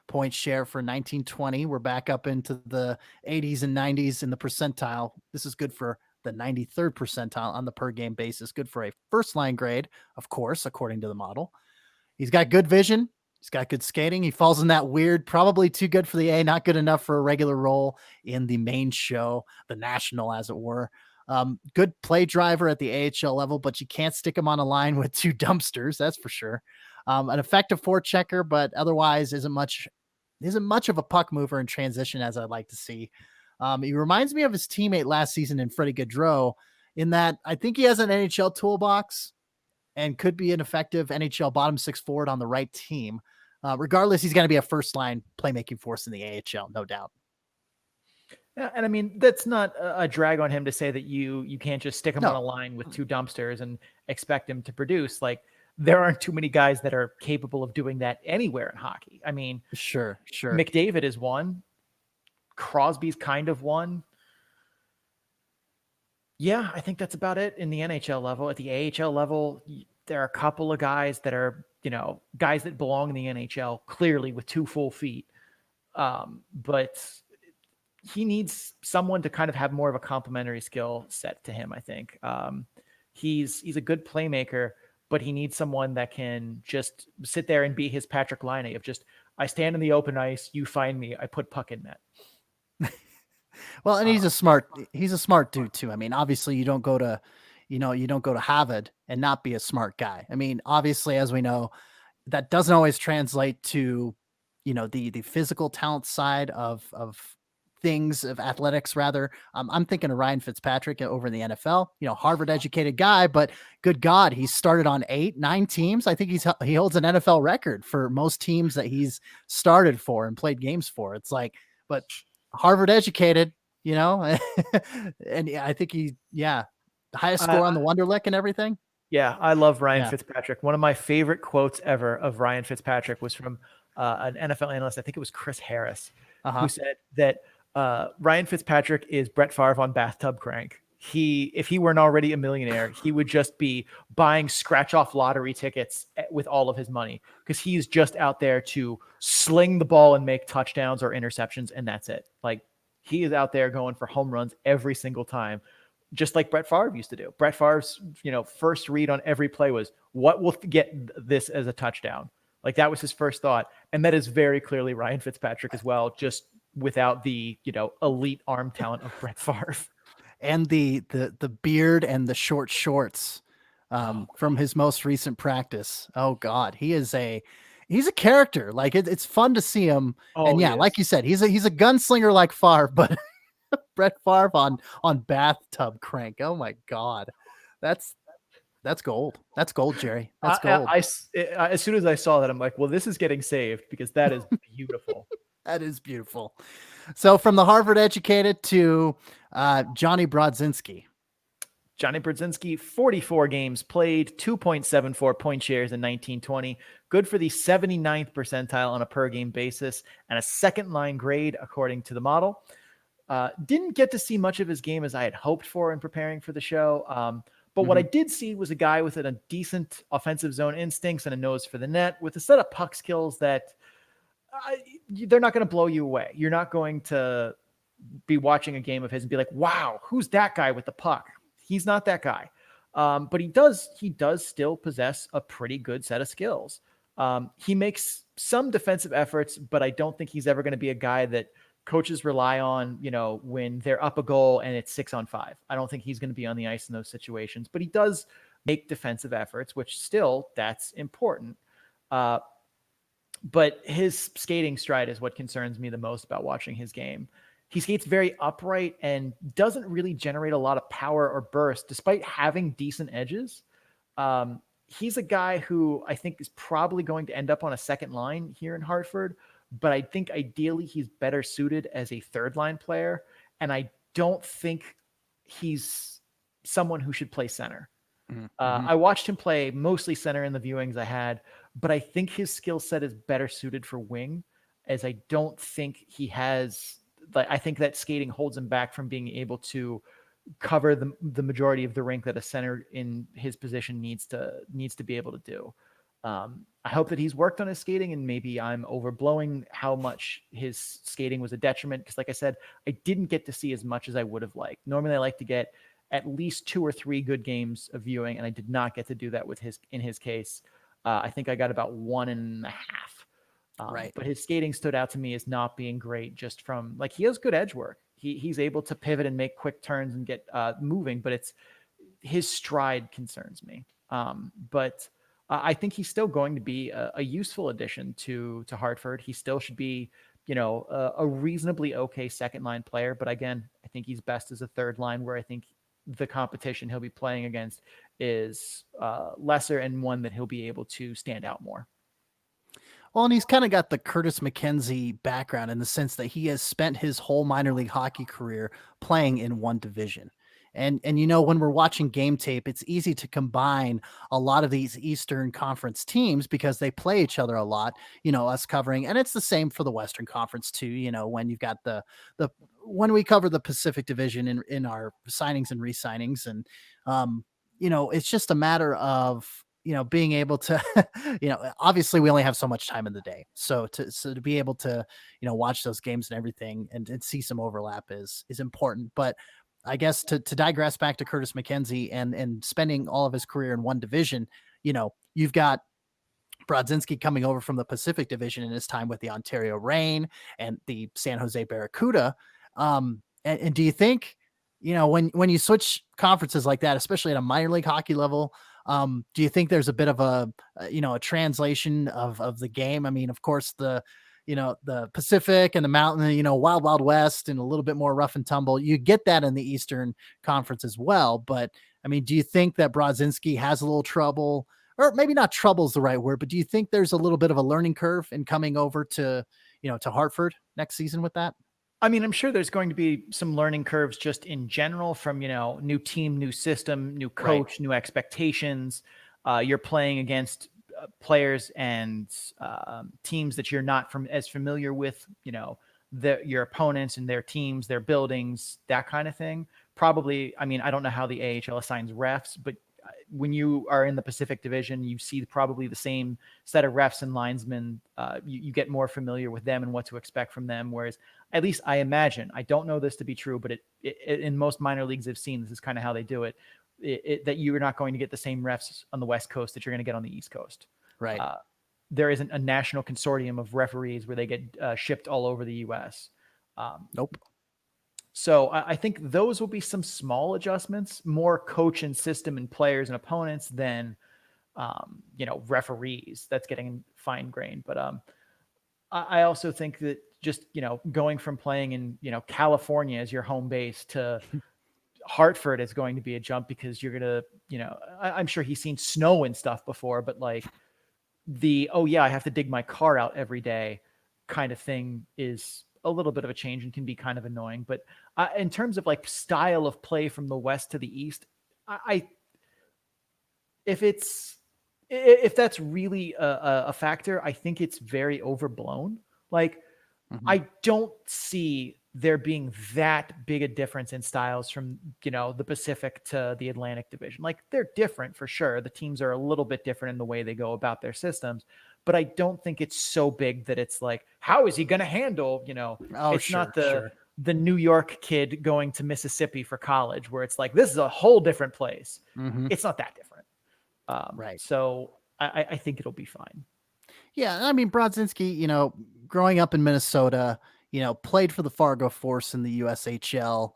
point share for 1920. We're back up into the 80s and 90s in the percentile. This is good for the 93rd percentile on the per game basis. Good for a first line grade, of course, according to the model. He's got good vision. He's got good skating. He falls in that weird, probably too good for the A, not good enough for a regular role in the main show, the national, as it were. Good play driver at the AHL level, but you can't stick him on a line with 2 dumpsters. That's for sure. An effective forechecker, but otherwise isn't much of a puck mover in transition as I'd like to see. He reminds me of his teammate last season in Frederick Gudro in that I think he has an NHL toolbox and could be an effective NHL bottom 6 forward on the right team. Regardless, he's going to be a first line playmaking force in the AHL, no doubt. Yeah, and I mean, that's not a drag on him to say that you can't just stick him on a line with 2 dumpsters and expect him to produce. Like, there aren't too many guys that are capable of doing that anywhere in hockey. I mean, sure. McDavid is one. Crosby's kind of one. Yeah, I think that's about it in the NHL level. At the AHL level, there are a couple of guys that are, guys that belong in the NHL clearly with 2 full feet. But he needs someone to kind of have more of a complementary skill set to him, I think. He's a good playmaker, but he needs someone that can just sit there and be his Patrick Laine of just, I stand in the open ice, you find me, I put puck in net. Well, and he's a smart dude too. I mean, obviously you don't go to Harvard and not be a smart guy. I mean, obviously, as we know, that doesn't always translate to, the physical talent side of things, of athletics rather. I'm thinking of Ryan Fitzpatrick over in the NFL, Harvard educated guy, but good God, he started on 8-9 teams. I think he holds an NFL record for most teams that he's started for and played games for. It's like, but Harvard educated, and I think the highest score on the Wonderlic and everything. Yeah, I love Ryan Fitzpatrick. One of my favorite quotes ever of Ryan Fitzpatrick was from an NFL analyst. I think it was Chris Harris, who said that Ryan Fitzpatrick is Brett Favre on bathtub crank. If he weren't already a millionaire, he would just be buying scratch-off lottery tickets with all of his money because he's just out there to sling the ball and make touchdowns or interceptions, and that's it. Like, he is out there going for home runs every single time. just like Brett Favre used to do. Brett Favre's, first read on every play was, what will get this as a touchdown? Like, that was his first thought. And that is very clearly Ryan Fitzpatrick as well, just without the, elite arm talent of Brett Favre. And the beard and the short shorts from his most recent practice. Oh God, he's a character. Like, it's fun to see him. Oh, and yeah, like you said, he's a gunslinger like Favre, but Brett Favre on bathtub crank. Oh my God, that's gold. That's gold, Jerry. That's gold. As soon as I saw that, I'm like, well, this is getting saved, because that is beautiful. That is beautiful. So from the Harvard educated to Johnny Brodzinski. Johnny Brodzinski, 44 games played, 2.74 point shares in 1920. Good for the 79th percentile on a per game basis, and a second line grade according to the model. Didn't get to see much of his game as I had hoped for in preparing for the show. But what I did see was a guy with a decent offensive zone instincts and a nose for the net, with a set of puck skills that they're not going to blow you away. You're not going to be watching a game of his and be like, wow, who's that guy with the puck? He's not that guy. But he does still possess a pretty good set of skills. He makes some defensive efforts, but I don't think he's ever going to be a guy that coaches rely on, when they're up a goal and it's 6-on-5. I don't think he's going to be on the ice in those situations, but he does make defensive efforts, which still, that's important. But his skating stride is what concerns me the most about watching his game. He skates very upright and doesn't really generate a lot of power or burst, despite having decent edges. He's a guy who I think is probably going to end up on a second line here in Hartford, but I think ideally he's better suited as a third line player. And I don't think he's someone who should play center. I watched him play mostly center in the viewings I had, but I think his skill set is better suited for wing, as I don't think he has, I think that skating holds him back from being able to cover the majority of the rink that a center in his position needs to be able to do. I hope that he's worked on his skating, and maybe I'm overblowing how much his skating was a detriment, because like I said, I didn't get to see as much as I would have liked. Normally I like to get at least 2 or 3 good games of viewing, and I did not get to do that in his case. I think I got about 1.5. Right. But his skating stood out to me as not being great, just from he has good edge work. He's able to pivot and make quick turns and get moving, but it's his stride concerns me. But I think he's still going to be a useful addition to Hartford. He still should be, a reasonably okay second line player. But again, I think he's best as a third line, where I think the competition he'll be playing against is lesser, and one that he'll be able to stand out more. Well, and he's kind of got the Curtis Mckenzie background, in the sense that he has spent his whole minor league hockey career playing in one division. And when we're watching game tape, it's easy to combine a lot of these Eastern Conference teams because they play each other a lot, us covering. And it's the same for the Western Conference too, when you've got when we cover the Pacific Division in our signings and re-signings. And, it's just a matter of, being able to, obviously we only have so much time in the day. So to be able to, watch those games and everything and see some overlap is important. But I guess to digress back to Curtis Mckenzie and spending all of his career in one division, you've got Brodzinski coming over from the Pacific Division in his time with the Ontario Reign and the San Jose Barracuda. And do you think, when you switch conferences like that, especially at a minor league hockey level, do you think there's a bit of a translation of the game? I mean, of course, the Pacific and the Mountain, Wild Wild West, and a little bit more rough and tumble. You get that in the Eastern Conference as well. But I mean, do you think that Brodzinski has a little trouble, or maybe not trouble is the right word, but do you think there's a little bit of a learning curve in coming over to Hartford next season with that? I mean, I'm sure there's going to be some learning curves just in general from, new team, new system, new coach, right, new expectations. You're playing against players and teams that you're not as familiar with, your opponents and their teams, their buildings, that kind of thing. Probably, I mean, I don't know how the AHL assigns refs, but when you are in the Pacific Division, you see probably the same set of refs and linesmen. You get more familiar with them and what to expect from them. Whereas, at least I imagine, I don't know this to be true, but in most minor leagues I've seen, this is kind of how they do it, that you are not going to get the same refs on the West Coast that you're going to get on the East Coast. Right. There isn't a national consortium of referees where they get shipped all over the U.S. Nope. So I think those will be some small adjustments, more coach and system and players and opponents than, referees. That's getting fine grained. But I also think that just, going from playing in, California as your home base to Hartford is going to be a jump, because you're going to, I'm sure he's seen snow and stuff before, but like I have to dig my car out every day kind of thing is a little bit of a change and can be kind of annoying. But in terms of like style of play from the West to the East, if that's really a factor, I think it's very overblown. Like, I don't see there being that big a difference in styles from, the Pacific to the Atlantic Division. Like, they're different for sure. The teams are a little bit different in the way they go about their systems, but I don't think it's so big that it's like, how is he going to handle, it's not the New York kid going to Mississippi for college where it's like, this is a whole different place. It's not that different. Right. So I think it'll be fine. Yeah. I mean, Brodzinski, growing up in Minnesota, played for the Fargo Force in the USHL,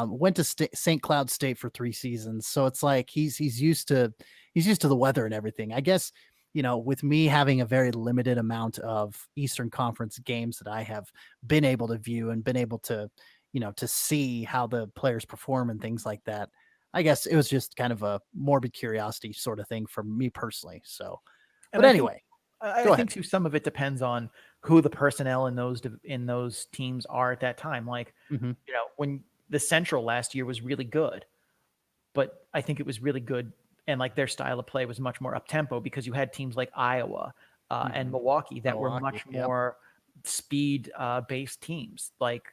went to St. Cloud State for 3 seasons. So it's like, he's used to the weather and everything. I guess, with me having a very limited amount of Eastern Conference games that I have been able to view and been able to, to see how the players perform and things like that, I guess it was just kind of a morbid curiosity sort of thing for me personally. So, but anyway, I think too, some of it depends on who the personnel in those teams are at that time. Like, when the Central last year was really good, but I think it was really good, and like their style of play was much more up tempo because you had teams like Iowa and Milwaukee that were much more speed based teams. Like,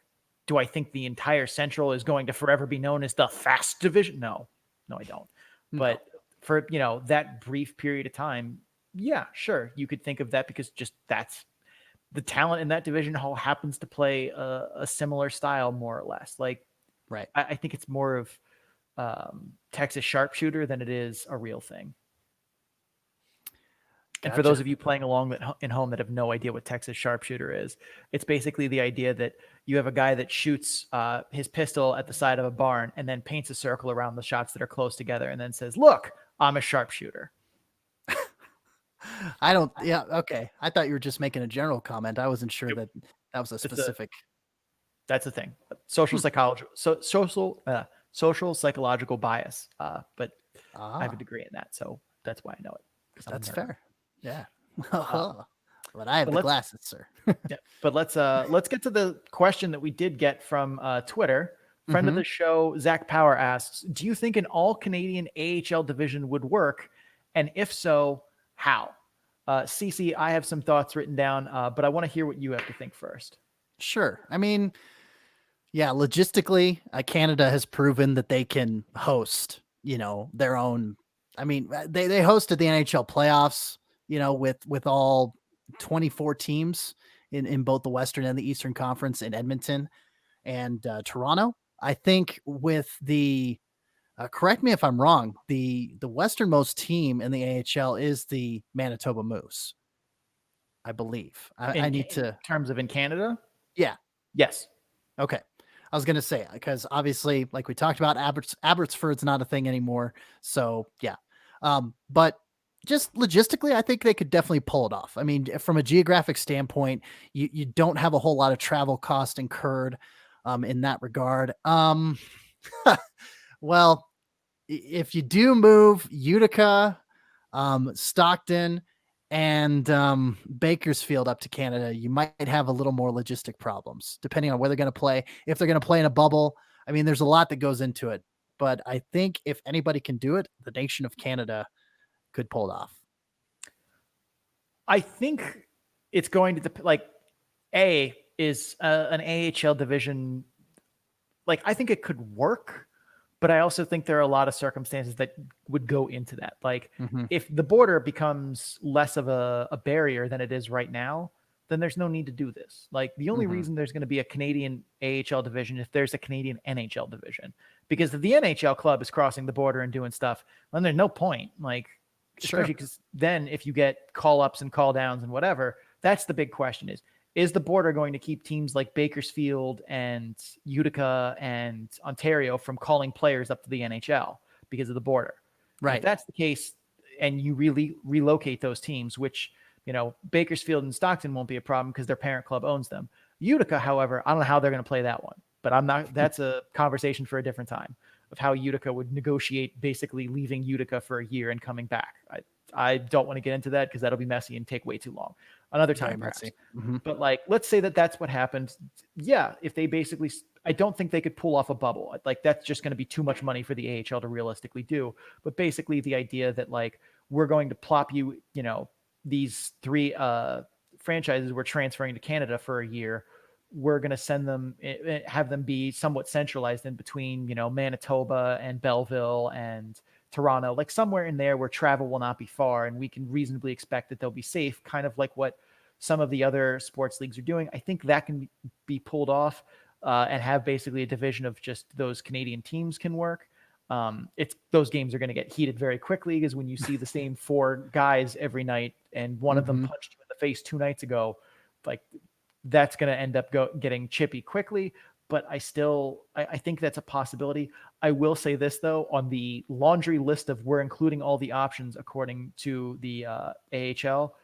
do I think the entire Central is going to forever be known as the fast division? No, I don't. No. But for, that brief period of time, yeah, sure. You could think of that because just that's the talent in that division happens to play a similar style, more or less. Like, right. I think it's more of Texas sharpshooter than it is a real thing. Gotcha. And for those of you playing along in home that have no idea what Texas sharpshooter is, it's basically the idea that you have a guy that shoots his pistol at the side of a barn and then paints a circle around the shots that are close together and then says, "Look, I'm a sharpshooter." Okay. I thought you were just making a general comment. I wasn't sure that was a specific. That's the thing. Social psychology, social psychological bias. But I have a degree in that, so that's why I know it. That's fair. Yeah. But I have the glasses, sir. Yeah. But let's get to the question that we did get from Twitter. Friend of the show, Zach Power asks, do you think an all-Canadian AHL division would work? And if so, how? CC, I have some thoughts written down, but I want to hear what you have to think first. Sure. I mean, yeah, logistically, Canada has proven that they can host, their own. I mean, they hosted the NHL playoffs, with all 24 teams in both the Western and the Eastern Conference in Edmonton and Toronto. I think with the correct me if I'm wrong, the westernmost team in the AHL is the Manitoba Moose, I believe. I need to... In terms of in Canada? Yeah. Yes. Okay. I was going to say, because obviously, like we talked about, Abbotsford's not a thing anymore. So, yeah. But just logistically, I think they could definitely pull it off. I mean, from a geographic standpoint, you don't have a whole lot of travel cost incurred in that regard. Well, if you do move Utica, Stockton, and Bakersfield up to Canada, you might have a little more logistic problems, depending on where they're going to play. If they're going to play in a bubble, I mean, there's a lot that goes into it. But I think if anybody can do it, the nation of Canada could pull it off. I think it's going to, is an AHL division. Like, I think it could work, But I also think there are a lot of circumstances that would go into that. Like Mhm. if the border becomes less of a barrier than it is right now, then there's no need to do this. Like the only Mhm. reason there's going to be a Canadian AHL division if there's a Canadian NHL division, because if the NHL club is crossing the border and doing stuff, then there's no point. Like, Sure. especially because then if you get call ups and call downs and whatever, that's the big question is the border going to keep teams like Bakersfield and Utica and Ontario from calling players up to the NHL because of the border? And Right. if that's the case, and you really relocate those teams, which, you know, Bakersfield and Stockton won't be a problem because their parent club owns them. Utica, however, I don't know how they're going to play that one, but that's a conversation for a different time of how Utica would negotiate basically leaving Utica for a year and coming back. I don't want to get into that because that'll be messy and take way too long. Another time, Very perhaps. messy. Mhm. But like, let's say that's what happened. Yeah, if they basically, I don't think they could pull off a bubble. Like that's just going to be too much money for the AHL to realistically do. But basically, the idea that like we're going to plop you, you know, these 3 franchises we're transferring to Canada for a year. We're going to send them, have them be somewhat centralized in between, you know, Manitoba and Belleville and Toronto, like somewhere in there where travel will not be far and we can reasonably expect that they'll be safe, kind of like what some of the other sports leagues are doing. I think that can be pulled off and have basically a division of just those Canadian teams can work. It's those games are going to get heated very quickly because when you see the same 4 guys every night and one of them punched you in the face 2 nights ago, like that's going to end up getting chippy quickly. But I think that's a possibility. I will say this though, on the laundry list of we're including all the options according to the AHL,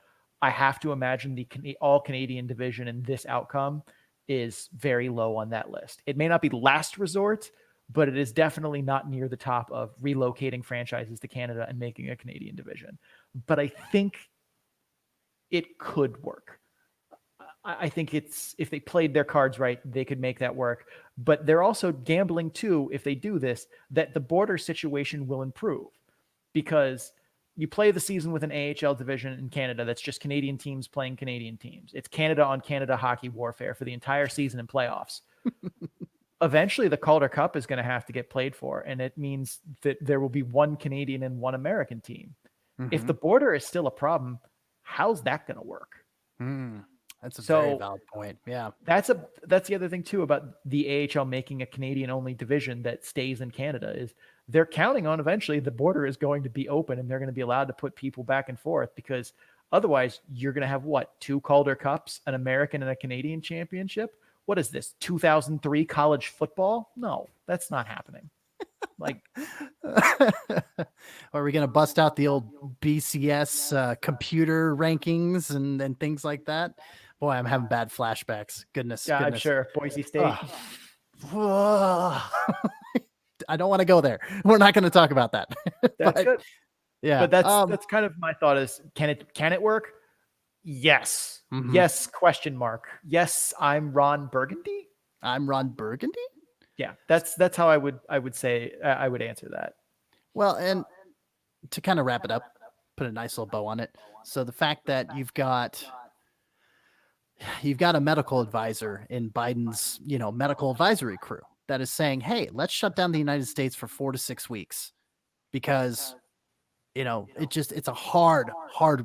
I have to imagine the all Canadian division in this outcome is very low on that list. It may not be last resort, but it is definitely not near the top of relocating franchises to Canada and making a Canadian division. But I think it could work. I think it's, if they played their cards right, they could make that work. But they're also gambling too, if they do this, that the border situation will improve, because you play the season with an AHL division in Canada that's just Canadian teams playing Canadian teams. It's Canada on Canada hockey warfare for the entire season and playoffs. Eventually, the Calder Cup is going to have to get played for, and it means that there will be 1 Canadian and 1 American team. If the border is still a problem, how's that going to work? That's a very valid point. Yeah. That's the other thing too about the AHL making a Canadian only division that stays in Canada is they're counting on eventually the border is going to be open and they're going to be allowed to put people back and forth, because otherwise you're going to have 2 Calder Cups, an American and a Canadian championship. What is this? 2003 college football? No, that's not happening. Like, are we going to bust out the old BCS computer rankings and things like that? Boy, I'm having bad flashbacks. Goodness. yeah, sure. Boise State. I don't want to go there. We're not going to talk about that. That's good. Yeah. But that's kind of my thought is, can it work? Yes. Yes. Question mark. Yes. I'm Ron Burgundy. I'm Ron Burgundy. Yeah. That's how I would say, I would answer that. Well, and to kind of wrap it up, put a nice little bow on it. So the fact that you've got a medical advisor in Biden's, medical advisory crew that is saying, hey, let's shut down the United States for 4 to 6 weeks because, it's a hard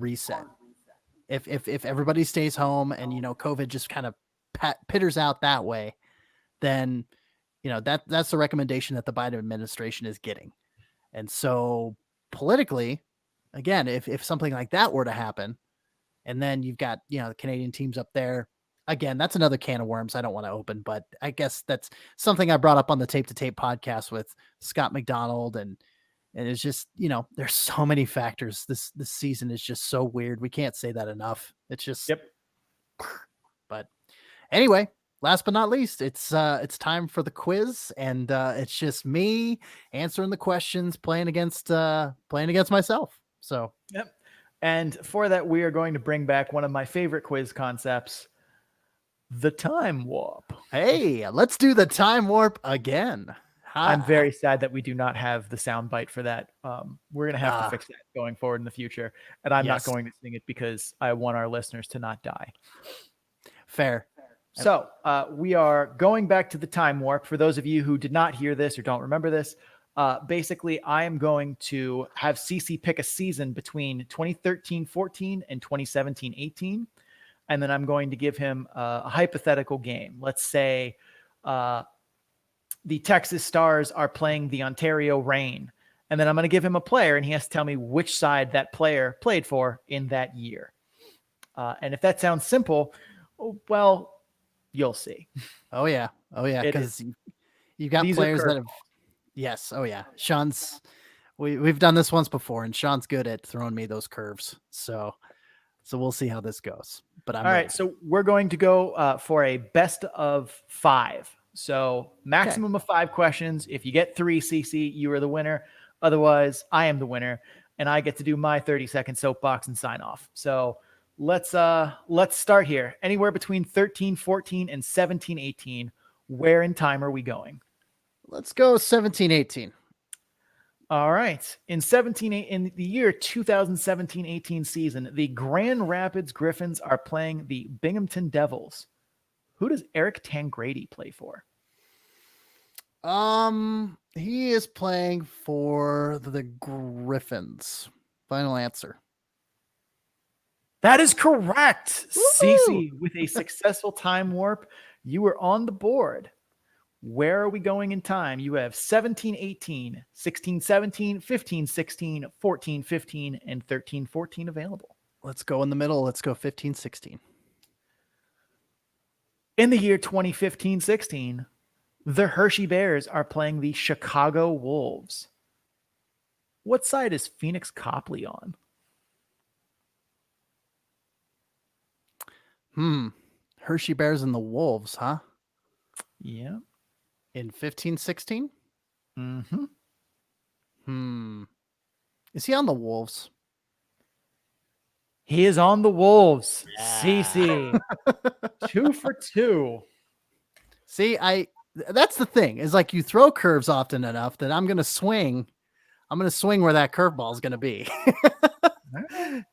reset. If everybody stays home and, COVID just kind of pitters out that way, then, that's the recommendation that the Biden administration is getting. And so politically, again, if something like that were to happen, and then you've got, the Canadian teams up there. Again, that's another can of worms I don't want to open, but I guess that's something I brought up on the Tape to Tape podcast with Scott McDonald. And it's just, there's so many factors. This season is just so weird. We can't say that enough. It's just, But anyway, last but not least, it's time for the quiz. And it's just me answering the questions, playing against myself. So, yep. And for that, we are going to bring back one of my favorite quiz concepts, the time warp. Hey, let's do the time warp again. I'm very sad that we do not have the sound bite for that. We're going to have to fix that going forward in the future. And I'm not going to sing it because I want our listeners to not die. Fair. So we are going back to the time warp. For those of you who did not hear this or don't remember this, Basically, I am going to have CC pick a season between 2013-14 and 2017-18. And then I'm going to give him a hypothetical game. Let's say the Texas Stars are playing the Ontario Reign. And then I'm going to give him a player, and he has to tell me which side that player played for in that year. And if that sounds simple, well, you'll see. Oh, yeah. Oh, yeah. Because you've got These players that have. Yes. Oh, yeah. Sean's. We've done this once before, and Sean's good at throwing me those curves. So we'll see how this goes. But I'm all ready. right. So we're going to go for a best of 5. So maximum of 5 questions. If you get 3, CC, you are the winner. Otherwise, I am the winner, and I get to do my 30-second soapbox and sign off. So let's start here. Anywhere between 13-14 and 17-18. Where in time are we going? Let's go 17-18. All right. In the year 2017-18 season, the Grand Rapids Griffins are playing the Binghamton Devils. Who does Eric Tangradi play for? He is playing for the Griffins. Final answer. That is correct. Woo-hoo! CC, with a successful time warp, you were on the board. Where are we going in time? You have 17-18, 16-17, 15-16, 14-15, and 13-14 available. Let's go in the middle. Let's go 15-16. In the year 2015-16, the Hershey Bears are playing the Chicago Wolves. What side is Phoenix Copley on? Hershey Bears and the Wolves, huh? Yeah. In 15-16? Mm-hmm. Is he on the Wolves? He is on the Wolves. Yeah. CC. 2 for 2. See, that's the thing, is like you throw curves often enough that I'm going to swing where that curveball is going to be.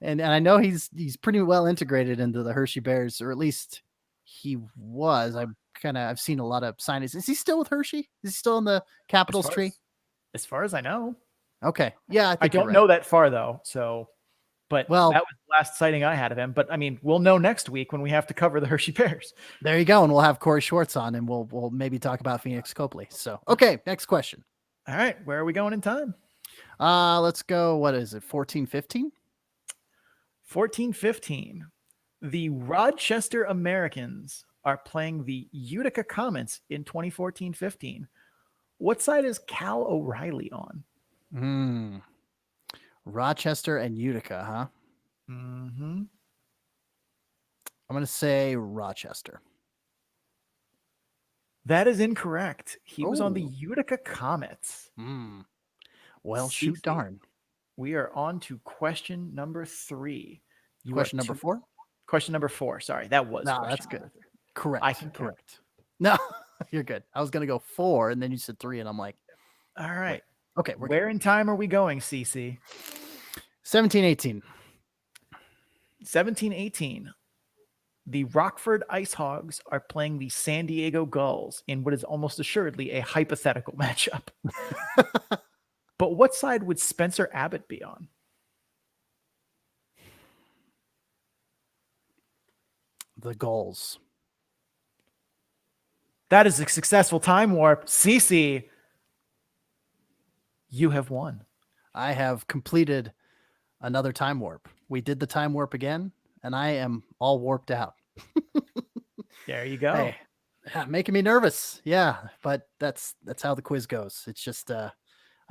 And I know he's pretty well integrated into the Hershey Bears, or at least he was. I've seen a lot of signings. Is he still with Hershey? Is he still in the Capitals tree? As far as I know. Okay. Yeah, I don't know that far though. So, that was the last sighting I had of him. But I mean, we'll know next week when we have to cover the Hershey Bears. There you go, and we'll have Corey Schwartz on, and we'll maybe talk about Phoenix Copley. So, okay, next question. All right, where are we going in time? Let's go. What is it? 14-15? 14-15. The Rochester Americans are playing the Utica Comets in 2014-15. What side is Cal O'Reilly on? Rochester and Utica, huh? Mm-hmm. I'm going to say Rochester. That is incorrect. He was on the Utica Comets. Well, shoot darn. We are on to question number 3. Question number 4? Question number 4. Sorry, that was. No, that's good. Correct. I can correct. No, you're good. I was going to go 4, and then you said 3, and I'm like, all right. Wait. Okay. Where in time are we going, CC? 17-18. 17-18. The Rockford Ice Hogs are playing the San Diego Gulls in what is almost assuredly a hypothetical matchup. But what side would Spencer Abbott be on? The Gulls. That is a successful time warp. CC, you have won. I have completed another time warp. We did the time warp again, and I am all warped out. There you go. Hey, making me nervous. Yeah, but that's how the quiz goes. It's just a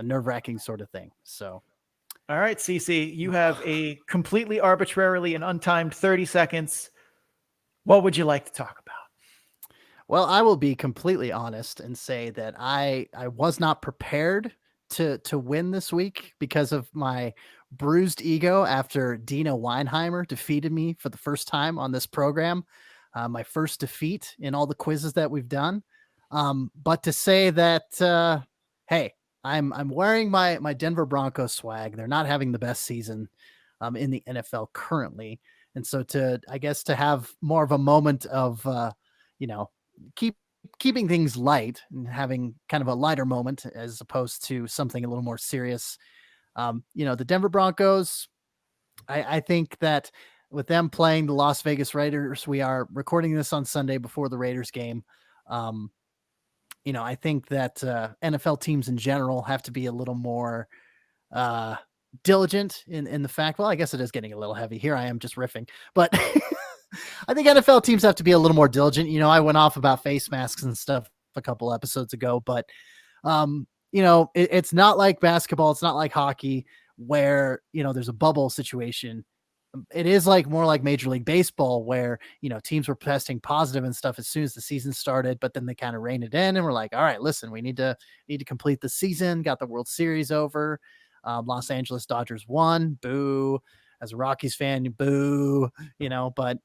nerve-wracking sort of thing. So, all right, CC, you have a completely arbitrarily and untimed 30 seconds. What would you like to talk about? Well, I will be completely honest and say that I was not prepared to win this week because of my bruised ego after Dina Weinheimer defeated me for the first time on this program. My first defeat in all the quizzes that we've done. But to say that, hey, I'm wearing my Denver Broncos swag. They're not having the best season in the NFL currently. And so to have more of a moment of, keep keeping things light and having kind of a lighter moment as opposed to something a little more serious. The Denver Broncos, I think that with them playing the Las Vegas Raiders, we are recording this on Sunday before the Raiders game. I think that NFL teams in general have to be a little more diligent in the fact, well, I guess it is getting a little heavy. Here I am just riffing, but I think NFL teams have to be a little more diligent. I went off about face masks and stuff a couple episodes ago, but it's not like basketball. It's not like hockey where, there's a bubble situation. It is more like Major League Baseball where, teams were testing positive and stuff as soon as the season started, but then they kind of reined it in and we're like, all right, listen, we need to complete the season, got the World Series over. Los Angeles Dodgers won, boo. As a Rockies fan, boo, but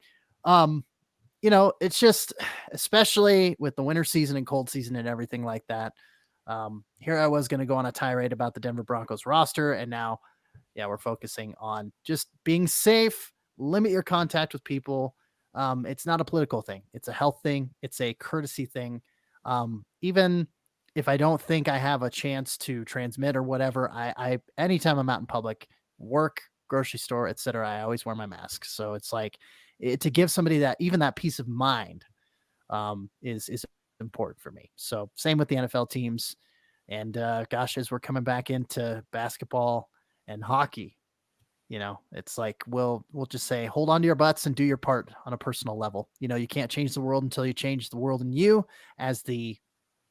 it's just, especially with the winter season and cold season and everything like that. Here I was going to go on a tirade about the Denver Broncos roster, and now, we're focusing on just being safe, limit your contact with people. It's not a political thing. It's a health thing. It's a courtesy thing. Even if I don't think I have a chance to transmit or whatever, I anytime I'm out in public, work, grocery store, etc., I always wear my mask. So it's to give somebody that peace of mind is important for me. So same with the NFL teams. And as we're coming back into basketball and hockey, it's we'll just say, hold on to your butts and do your part on a personal level. You can't change the world until you change the world in you, as the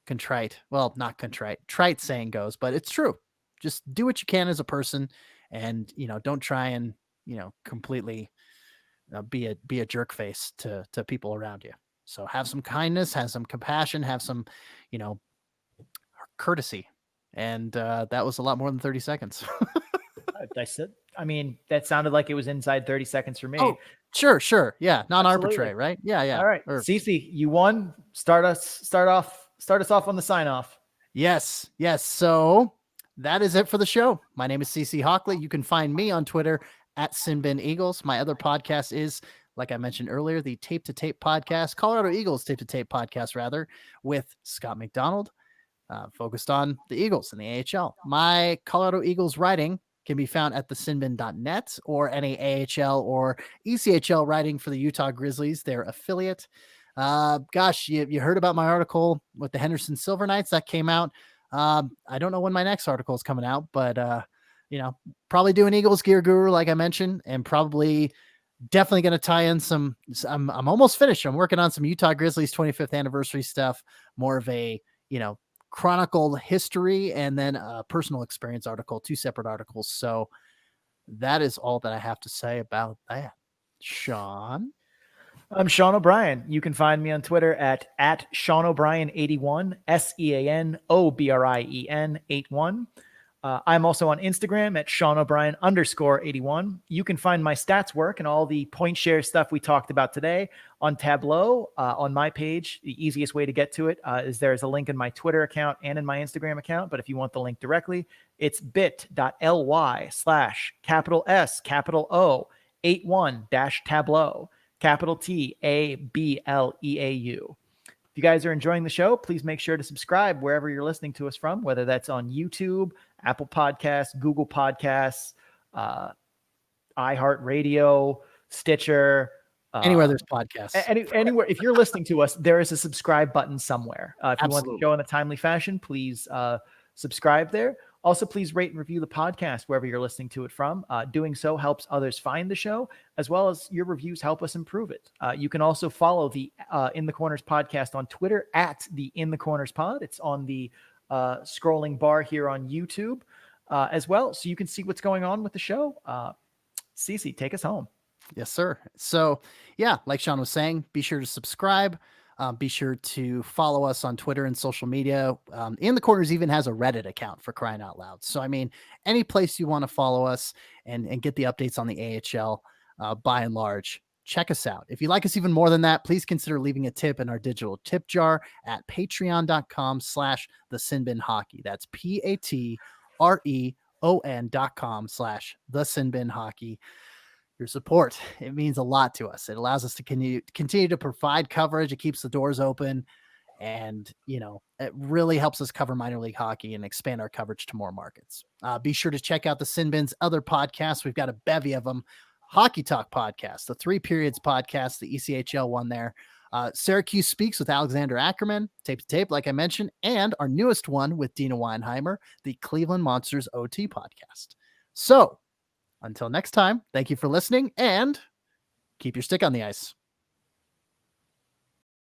trite saying goes, but it's true. Just do what you can as a person, and don't try and completely be a jerk face to people around you. So have some kindness, have some compassion, have some courtesy, and that was a lot more than 30 seconds. That sounded like it was inside 30 seconds for me. Oh, sure. Yeah. Non-arbitrary, right? Yeah. All right. Cece, you won. Start us off on the sign off. Yes. So that is it for the show. My name is CC Hawkley. You can find me on Twitter at Sinbin Eagles. My other podcast is, like I mentioned earlier, the Tape to Tape podcast, Colorado Eagles Tape to Tape podcast, rather, with Scott McDonald, focused on the Eagles and the AHL. My Colorado Eagles writing can be found at thesinbin.net, or any AHL or ECHL writing for the Utah Grizzlies, their affiliate. You heard about my article with the Henderson Silver Knights that came out. I don't know when my next article is coming out, but probably do an Eagles Gear Guru, like I mentioned, and definitely going to tie in some. I'm almost finished. I'm working on some Utah Grizzlies 25th anniversary stuff, more of a chronicle history and then a personal experience article, 2 separate articles. So that is all that I have to say about that. Sean? I'm Sean O'Brien. You can find me on Twitter at Sean O'Brien 81, SeanObrien 81. I'm also on Instagram at Sean O'Brien _81. You can find my stats work and all the point share stuff we talked about today on Tableau on my page. The easiest way to get to it is there's a link in my Twitter account and in my Instagram account. But if you want the link directly, it's bit.ly/S O 81-Tableau, TABLEAU. If you guys are enjoying the show, please make sure to subscribe wherever you're listening to us from, whether that's on YouTube, Apple Podcasts, Google Podcasts, iHeartRadio, Stitcher. Anywhere there's podcasts. Anywhere. If you're listening to us, there is a subscribe button somewhere. If you want the show in a timely fashion, please subscribe there. Also, please rate and review the podcast wherever you're listening to it from. Doing so helps others find the show, as well as your reviews help us improve it. You can also follow the In the Corners podcast on Twitter at the In the Corners Pod. It's on the scrolling bar here on YouTube as well, so you can see what's going on with the show. Cece, take us home. Yes, sir. So, like Sean was saying, be sure to subscribe. Be sure to follow us on Twitter and social media. In the Corners even has a Reddit account, for crying out loud. So, any place you want to follow us and get the updates on the AHL, by and large, check us out. If you like us even more than that, please consider leaving a tip in our digital tip jar at patreon.com/thesinbinhockey. That's patreon.com/thesinbinhockey. Your support, it means a lot to us. It allows us to continue to provide coverage. It keeps the doors open, And, it really helps us cover minor league hockey and expand our coverage to more markets. Be sure to check out the Sin Bin's other podcasts. We've got a bevy of them. Hockey Talk podcast, the 3 Periods podcast, the ECHL one there. Syracuse Speaks with Alexander Ackerman, Tape to Tape, like I mentioned, and our newest one with Dina Weinheimer, the Cleveland Monsters OT podcast. So until next time, thank you for listening and keep your stick on the ice.